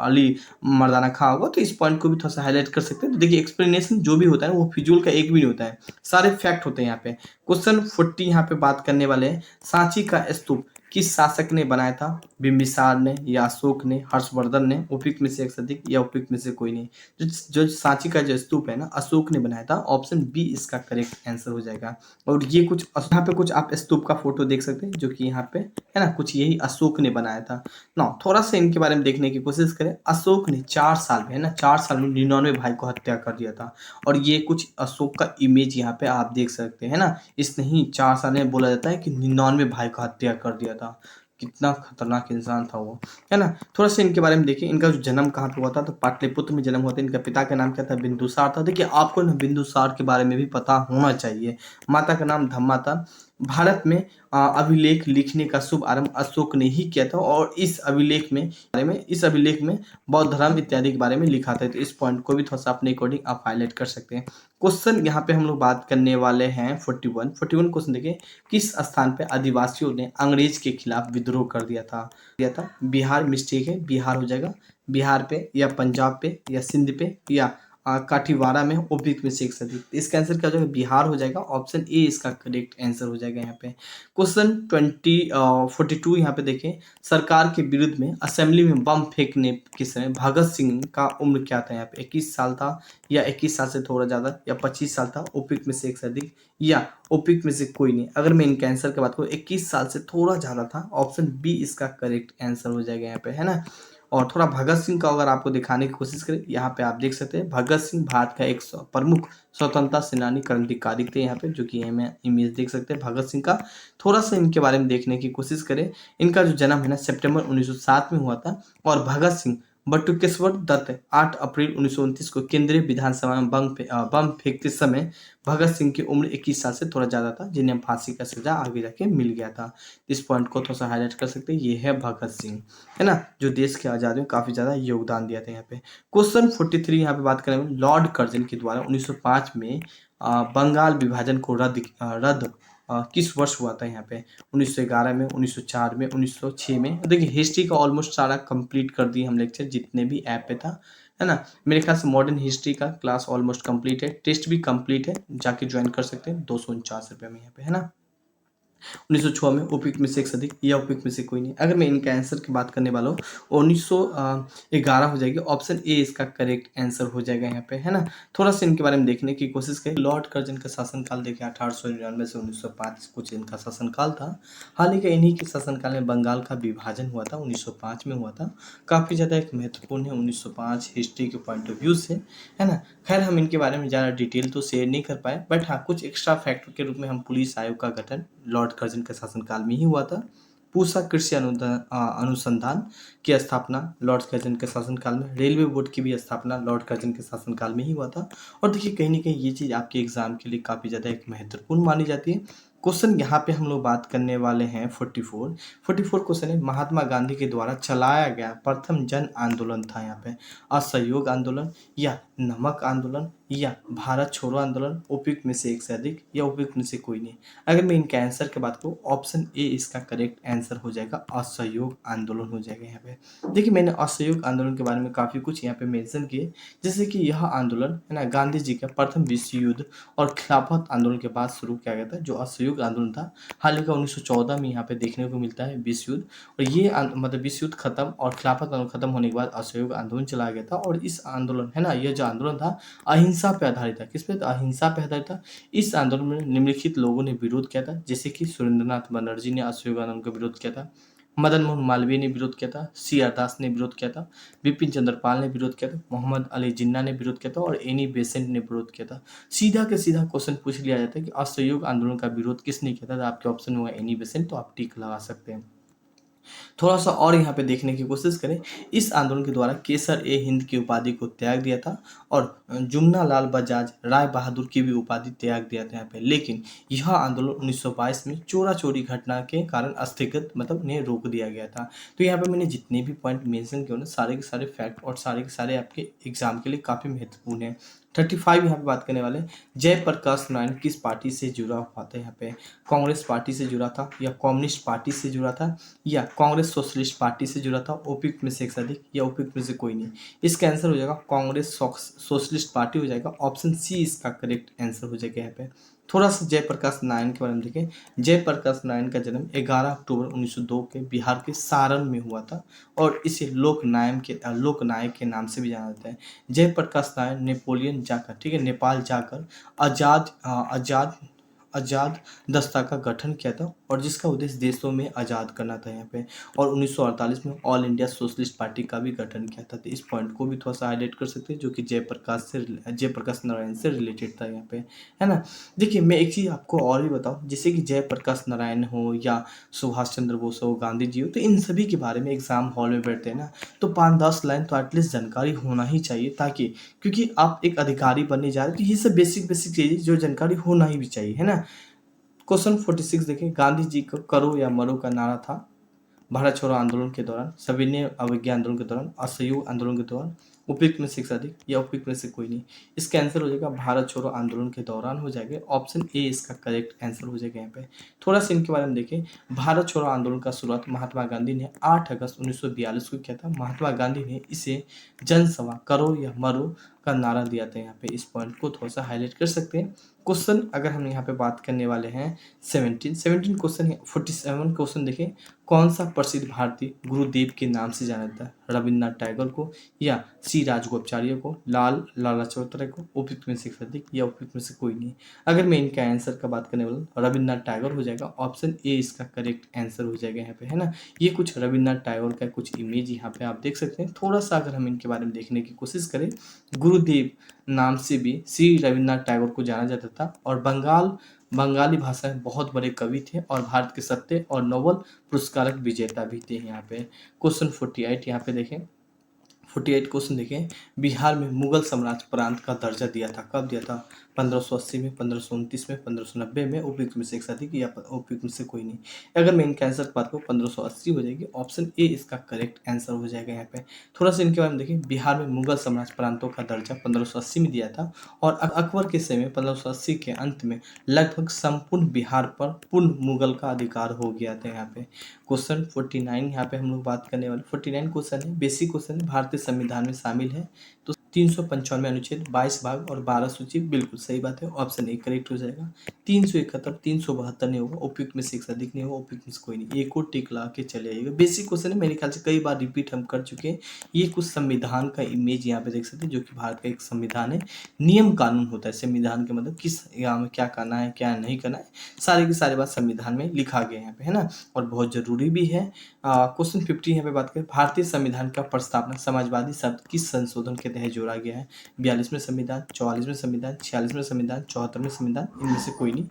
अली मर्दाना खां होगा। तो इस पॉइंट को भी थोड़ा सा हाईलाइट कर सकते हैं। तो देखिए एक्सप्लेनेशन जो भी होता है ना, वो फिजूल का एक भी नहीं होता है, सारे फैक्ट होते हैं यहाँ पे। क्वेश्चन 40 यहाँ पे बात करने वाले हैं, सांची का स्तूप किस शासक ने बनाया था, बिंबिसार ने या अशोक ने, हर्षवर्धन ने, उपयुक्त में से एक से अधिक या उपयुक्त में से कोई नहीं। जो सांची का जो स्तूप है ना, अशोक ने बनाया था। ऑप्शन बी इसका करेक्ट आंसर हो जाएगा। और ये कुछ यहाँ पे कुछ आप स्तूप का फोटो देख सकते हैं जो कि यहाँ पे है ना, कुछ यही अशोक ने बनाया था ना। थोड़ा सा इनके बारे में देखने की कोशिश करें। अशोक ने 4 साल में, है ना, 4 साल में 99 भाई को हत्या कर दिया था। और ये कुछ अशोक का इमेज यहाँ पे आप देख सकते हैं ना। इसने ही 4 साल में बोला जाता है कि 99 भाई को हत्या कर दिया था। कितना खतरनाक इंसान था वो, है ना। थोड़ा सा इनके बारे में देखिए। इनका जो जन्म कहाँ पे हुआ था, तो पाटलिपुत्र में जन्म हुआ था। इनका पिता का नाम क्या था, बिंदुसार था। देखिए आपको ना बिंदुसार के बारे में भी पता होना चाहिए। माता का नाम धम्मा था। भारत में अभिलेख लिखने का शुभ आरंभ अशोक ने ही किया था और इस अभिलेख में बौद्ध धर्म इत्यादि के बारे में लिखा था। तो इस पॉइंट को भी थोड़ा सा अपने अकॉर्डिंग आप हाईलाइट कर सकते हैं। क्वेश्चन यहाँ पे हम लोग बात करने वाले हैं 41 क्वेश्चन देखिए, किस स्थान पे आदिवासियों ने अंग्रेज के खिलाफ विद्रोह कर दिया था। बिहार मिस्टेक है, बिहार हो जाएगा। बिहार पे या पंजाब पे या सिंध पे या काठीवाड़ा में, उपयुक्त में से एक से अधिक। इसका आंसर क्या हो जाएगा, बिहार हो जाएगा। ऑप्शन ए इसका करेक्ट आंसर हो जाएगा यहाँ पे। क्वेश्चन 42 यहाँ पे देखें, सरकार के विरुद्ध में असेंबली में बम फेंकने के समय भगत सिंह का उम्र क्या था, यहाँ पे 21 साल था या 21 साल से थोड़ा ज़्यादा या 25 साल था, उपयुक्त में से एक से अधिक या उपयुक्त में से कोई नहीं। अगर मैं इनके आंसर की बात करूँ, 21 साल से थोड़ा ज़्यादा था। ऑप्शन बी इसका करेक्ट आंसर हो जाएगा यहाँ पे, है ना। और थोड़ा भगत सिंह का अगर आपको दिखाने की कोशिश करें, यहाँ पे आप देख सकते हैं भगत सिंह भारत का एक प्रमुख स्वतंत्रता सेनानी क्रांतिकारी थे यहाँ पे, जो कि हमें इमेज देख सकते हैं भगत सिंह का। थोड़ा सा इनके बारे में देखने की कोशिश करें। इनका जो जन्म है ना, सितंबर 1907 में हुआ था। और भगत सिंह बटुकेश्वर दत्त 8 अप्रैल 1929 को केंद्रीय विधानसभा में बम फेंकते समय भगत सिंह की उम्र 21 साल से थोड़ा ज़्यादा था, जिन्हें फांसी का सजा आगे जाके मिल गया था। इस पॉइंट को थोड़ा सा हाईलाइट कर सकते हैं। ये है भगत सिंह, है ना, जो देश की आज़ादी में काफ़ी ज़्यादा योगदान दिया था यहाँ पे। क्वेश्चन 43 यहाँ पे बात करें, लॉर्ड कर्जन के द्वारा 1905 में बंगाल विभाजन को रद्द किस वर्ष हुआ था यहाँ पे, 1911 में, 1904 में, 1906 में। देखिए हिस्ट्री का ऑलमोस्ट सारा कंप्लीट कर दिए हम लेक्चर, जितने भी ऐप पे था, है ना। मेरे ख्याल से मॉडर्न हिस्ट्री का क्लास ऑलमोस्ट कंप्लीट है, टेस्ट भी कंप्लीट है, जाके ज्वाइन कर सकते हैं 249 रुपये में यहाँ पे, है ना। 1906 में, उपयुक्त में से एक से अधिक या उपयुक्त में से कोई नहीं। अगर मैं इनका आंसर की बात करने वाला हूँ, 1911 हो जाएगी। ऑप्शन ए इसका करेक्ट आंसर हो जाएगा यहाँ पे, है ना। थोड़ा सा इनके बारे में देखने की कोशिश करें। लॉर्ड कर्जन का शासनकाल देखिए 1899 से 1905 कुछ इनका शासनकाल था। हाल ही का इन्हीं के शासनकाल में बंगाल का विभाजन हुआ था, 1905 में हुआ था। काफ़ी ज़्यादा एक महत्वपूर्ण है 1905 हिस्ट्री के पॉइंट ऑफ व्यू से, है ना। खैर हम इनके बारे में ज़्यादा डिटेल तो शेयर नहीं कर पाए, बट हाँ कुछ एक्स्ट्रा फैक्टर के रूप में हम पुलिस आयोग का गठन लॉर्ड कर्जन के शासनकाल में ही हुआ था। पूसा कृषि अनुसंधान की स्थापना लॉर्ड कर्जन के शासनकाल में, रेलवे बोर्ड की भी स्थापना लॉर्ड कर्जन के शासनकाल में ही हुआ था। और देखिए कहीं ना कहीं ये चीज़ आपके एग्जाम के लिए काफ़ी ज़्यादा एक महत्वपूर्ण मानी जाती है। क्वेश्चन यहाँ पे हम लोग बात करने वाले हैं 44 क्वेश्चन है। महात्मा गांधी के द्वारा चलाया गया प्रथम जन आंदोलन था यहाँ पे असहयोग आंदोलन या नमक आंदोलन या भारत छोड़ो आंदोलन, उपयुक्त में से एक से अधिक या उपयुक्त में से कोई नहीं। अगर मैं इनके आंसर की बात करूँ, ऑप्शन ए इसका करेक्ट आंसर हो जाएगा, असहयोग आंदोलन हो जाएगा यहाँ पे। देखिए मैंने असहयोग आंदोलन के बारे में काफ़ी कुछ यहाँ पे मेंशन किए, जैसे कि यह आंदोलन है ना गांधी जी का प्रथम विश्व युद्ध और खिलाफत आंदोलन के बाद शुरू किया गया था। जो असहयोग आंदोलन था हाल ही का 1914 में यहाँ पे देखने को मिलता है विश्व युद्ध, और ये मतलब विश्व युद्ध खत्म और खिलाफत आंदोलन खत्म होने के बाद असहयोग आंदोलन चलाया गया था। और इस आंदोलन है ना, यह जो आंदोलन था अहिंसा पे आधारित था। किस पे? अहिंसा पे आधारित था। इस आंदोलन में निम्नलिखित लोगों ने विरोध किया था, जैसे कि सुरेंद्रनाथ बनर्जी ने असहयोग आंदोलन का विरोध किया था, मदन मोहन मालवीय ने विरोध किया था, सी आर दास ने विरोध किया था, बिपिन चंद्र पाल ने विरोध किया था, मोहम्मद अली जिन्ना ने विरोध किया था और एनी बेसेंट ने विरोध किया था। सीधा के सीधा क्वेश्चन पूछ लिया जाता है कि असहयोग आंदोलन का विरोध किसने किया था, तो आपके ऑप्शन होगा एनी बेसेंट, तो आप टिक लगा सकते हैं। थोड़ा सा और यहाँ पे देखने की कोशिश करें। इस आंदोलन के द्वारा केसर ए हिंद की उपाधि को त्याग दिया था और जुमना लाल बजाज राय बहादुर की भी उपाधि त्याग दिया था यहाँ पे। लेकिन यह आंदोलन 1922 में चोरा चोरी घटना के कारण स्थगित मतलब ने रोक दिया गया था। तो यहाँ पे मैंने जितने भी पॉइंट मेंशन किए ना, सारे के सारे फैक्ट और सारे के सारे आपके एग्जाम के लिए काफ़ी महत्वपूर्ण है। 35 यहाँ पे बात करने वाले, जयप्रकाश नारायण किस पार्टी से जुड़ा हुआ था यहाँ पे? कांग्रेस पार्टी से जुड़ा था या कम्युनिस्ट पार्टी से जुड़ा था या कांग्रेस सोशलिस्ट पार्टी से जुड़ा था, उपयुक्त में से एक से अधिक या उपयुक्त में से कोई नहीं। इसका आंसर हो जाएगा कांग्रेस सोशलिस्ट पार्टी हो जाएगा, ऑप्शन सी इसका करेक्ट आंसर हो जाएगा यहाँ पे। थोड़ा सा जयप्रकाश नारायण के बारे में देखें। जयप्रकाश नारायण का जन्म 11 अक्टूबर 1902 के बिहार के सारण में हुआ था और इसे लोकनायक के नाम से भी जाना जाता है। जयप्रकाश नारायण नेपोलियन जाकर, ठीक है, नेपाल जाकर आजाद दस्ता का गठन किया था और जिसका उद्देश्य देशों में आज़ाद करना था यहाँ पे। और 1948 में ऑल इंडिया सोशलिस्ट पार्टी का भी गठन किया था। तो इस पॉइंट को भी थोड़ा सा हाईलाइट कर सकते हैं, जो कि जयप्रकाश नारायण से रिलेटेड था यहाँ पे, है ना। देखिए मैं एक चीज़ आपको और भी बताऊँ, जैसे कि जयप्रकाश नारायण हो या सुभाष चंद्र बोस हो, गांधी जी हो, तो इन सभी के बारे में एग्जाम हॉल में बैठते हैं ना, तो 5-10 लाइन तो एटलीस्ट जानकारी होना ही चाहिए, ताकि क्योंकि आप एक अधिकारी बनने जा रहे हैं, तो ये सब बेसिक चीज़ें जो जानकारी होना ही भी चाहिए, है ना। क्वेश्चन 46 देखिए, गांधी जी का करो या मरो का नारा था भारत छोड़ो आंदोलन के दौरान, सविनय अवज्ञा आंदोलन के दौरान, असहयोग आंदोलन के दौरान, उपयुक्त में से एक से अधिक या उपयुक्त में से कोई नहीं। इसका आंसर हो जाएगा भारत छोड़ो आंदोलन के दौरान हो जाएगा, ऑप्शन ए इसका करेक्ट आंसर हो जाएगा यहाँ पे। थोड़ा सा इनके बारे में देखें। भारत छोड़ो आंदोलन का शुरुआत महात्मा गांधी ने 8 अगस्त 1942 को किया था। महात्मा गांधी ने इसे जनसभा करो या मरो का नारा दिया था यहाँ पे। इस पॉइंट को थोड़ा सा हाईलाइट कर सकते हैं। क्वेश्चन अगर हम यहाँ पे बात करने वाले हैं 17 क्वेश्चन है। 47 क्वेश्चन देखें, कौन सा प्रसिद्ध भारतीय गुरुदेव के नाम से जाना जाता है? रविन्द्रनाथ टैगोर को या सी राजगोपाचार्य को, लाल लाजपत राय को, उपयुक्त में से अधिक या उपयुक्त में से कोई नहीं। अगर मैं इनका आंसर का बात करने वाला, रविन्द्रनाथ टैगोर हो जाएगा, ऑप्शन ए इसका करेक्ट आंसर हो जाएगा यहाँ पे, है ना। ये कुछ रविन्द्रनाथ टैगोर का कुछ इमेज यहाँ पे आप देख सकते हैं। थोड़ा सा अगर हम इनके बारे में देखने की कोशिश करें, गुरुदेव नाम से भी श्री रविन्द्रनाथ टैगोर को जाना जाता था और बंगाली भाषा में बहुत बड़े कवि थे और भारत के सत्य और नोबेल पुरस्कारक विजेता भी थे यहाँ पे। क्वेश्चन 48 यहाँ पे देखें। 48 क्वेश्चन देखें, बिहार में मुगल साम्राज्य प्रांत का दर्जा दिया था, कब दिया था? 1580 में, 1529 में, 1590 में, उपयुक्त में से एक से अधिक या उपयुक्त में से कोई नहीं। अगर मैं इनका आंसर बात करूँ 1580 हो जाएगी, ऑप्शन ए इसका करेक्ट आंसर हो जाएगा यहाँ पे। थोड़ा सा इनके बारे में देखिए। बिहार में मुगल साम्राज्य प्रांतों का दर्जा 1580 में दिया था और अकबर के समय 1580 के अंत में लगभग संपूर्ण बिहार पर पूर्ण मुगल का अधिकार हो गया था यहाँ पे। क्वेश्चन 49 यहाँ पे हम लोग बात करने वाले। 49 क्वेश्चन है, बेसिक क्वेश्चन है, भारतीय संविधान में शामिल है। तो 395 अनुच्छेद, 22 भाग और 12 सूची, बिल्कुल सही बात है, ऑप्शन ए करेक्ट हो जाएगा। 371, 372 नहीं होगा, उपयुक्त में से एक से अधिक नहीं होगा, उपयुक्त में से कोई नहीं, एक और टिक ला के चले आइएगा। बेसिक क्वेश्चन है, मेरे ख्याल से कई बार रिपीट हम कर चुके हैं। ये कुछ संविधान का इमेज यहाँ पे देख सकते हैं, जो कि भारत का एक संविधान है, नियम कानून होता है संविधान के, मतलब किस यहाँ में क्या करना है क्या नहीं करना है, सारे की सारी बात संविधान में लिखा गया है यहाँ पे, है ना, और बहुत जरूरी भी है। क्वेश्चन 50 यहाँ पे बात करें, भारतीय संविधान का प्रस्तावना समाजवादी शब्द किस संशोधन के तहत जोड़ा गया है? 42वें संविधान, 44वें संविधान, 46वें संविधान, 74वें संविधान, इनमें से कोई नहीं।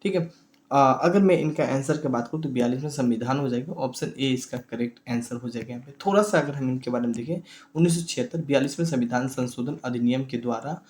ठीक है, अगर मैं इनका आंसर की बात करूँ तो 42वें संविधान हो जाएगा, ऑप्शन ए इसका करेक्ट आंसर हो जाएगा। यहाँ पे थोड़ा सा अगर हम इनके बारे में देखें, 1976 42वें संविधान संशोधन अधिनियम के द्वारा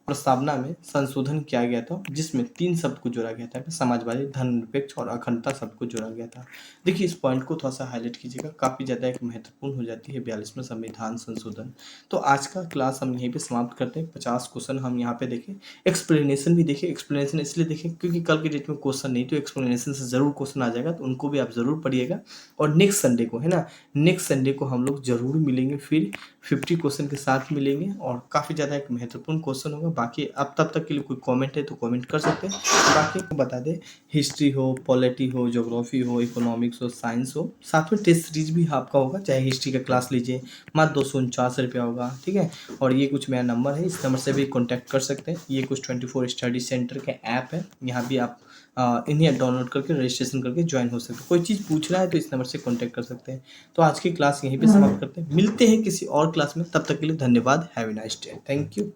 प्रस्तावना में संशोधन किया गया था, जिसमें 3 शब्द को जोड़ा गया था, समाजवादी, धर्मनिरपेक्ष और अखंडता शब्द को जोड़ा गया था। देखिए इस पॉइंट को थोड़ा सा हाईलाइट कीजिएगा, काफ़ी ज़्यादा एक महत्वपूर्ण हो जाती है 42वें संविधान संशोधन। तो आज का क्लास हम यहीं पे समाप्त करते हैं। 50 क्वेश्चन हम यहाँ पे देखें, एक्सप्लेनेशन भी देखें। एक्सप्लेनेशन इसलिए देखें क्योंकि कल के डेट में क्वेश्चन नहीं तो एक्सप्लेनेशन से ज़रूर क्वेश्चन आ जाएगा, तो उनको भी आप ज़रूर पढ़िएगा। और नेक्स्ट संडे को, है ना, नेक्स्ट संडे को हम लोग ज़रूर मिलेंगे, फिर 50 क्वेश्चन के साथ मिलेंगे और काफ़ी ज़्यादा एक महत्वपूर्ण क्वेश्चन होगा। बाकी अब तब तक के लिए कोई कमेंट है तो कमेंट कर सकते हैं। बाकी बता दें, हिस्ट्री हो, पॉलिटी हो, ज्योग्राफी हो, इकोनॉमिक्स हो, साइंस हो, साथ में टेस्ट सीरीज भी आपका होगा। चाहे हिस्ट्री का क्लास लीजिए, मात्र 249 रुपया होगा। ठीक है, और ये कुछ मेरा नंबर है, इस नंबर से भी कॉन्टैक्ट कर सकते हैं। ये कुछ 24 स्टडी सेंटर के ऐप है, यहाँ भी आप इन्हें डाउनलोड करके रजिस्ट्रेशन करके ज्वाइन हो सकते हैं। कोई चीज़ पूछना है तो इस नंबर से कॉन्टैक्ट कर सकते हैं। तो आज की क्लास यहीं पे समाप्त करते हैं, मिलते हैं किसी और क्लास में, तब तक के लिए धन्यवाद। Have a nice day, thank you.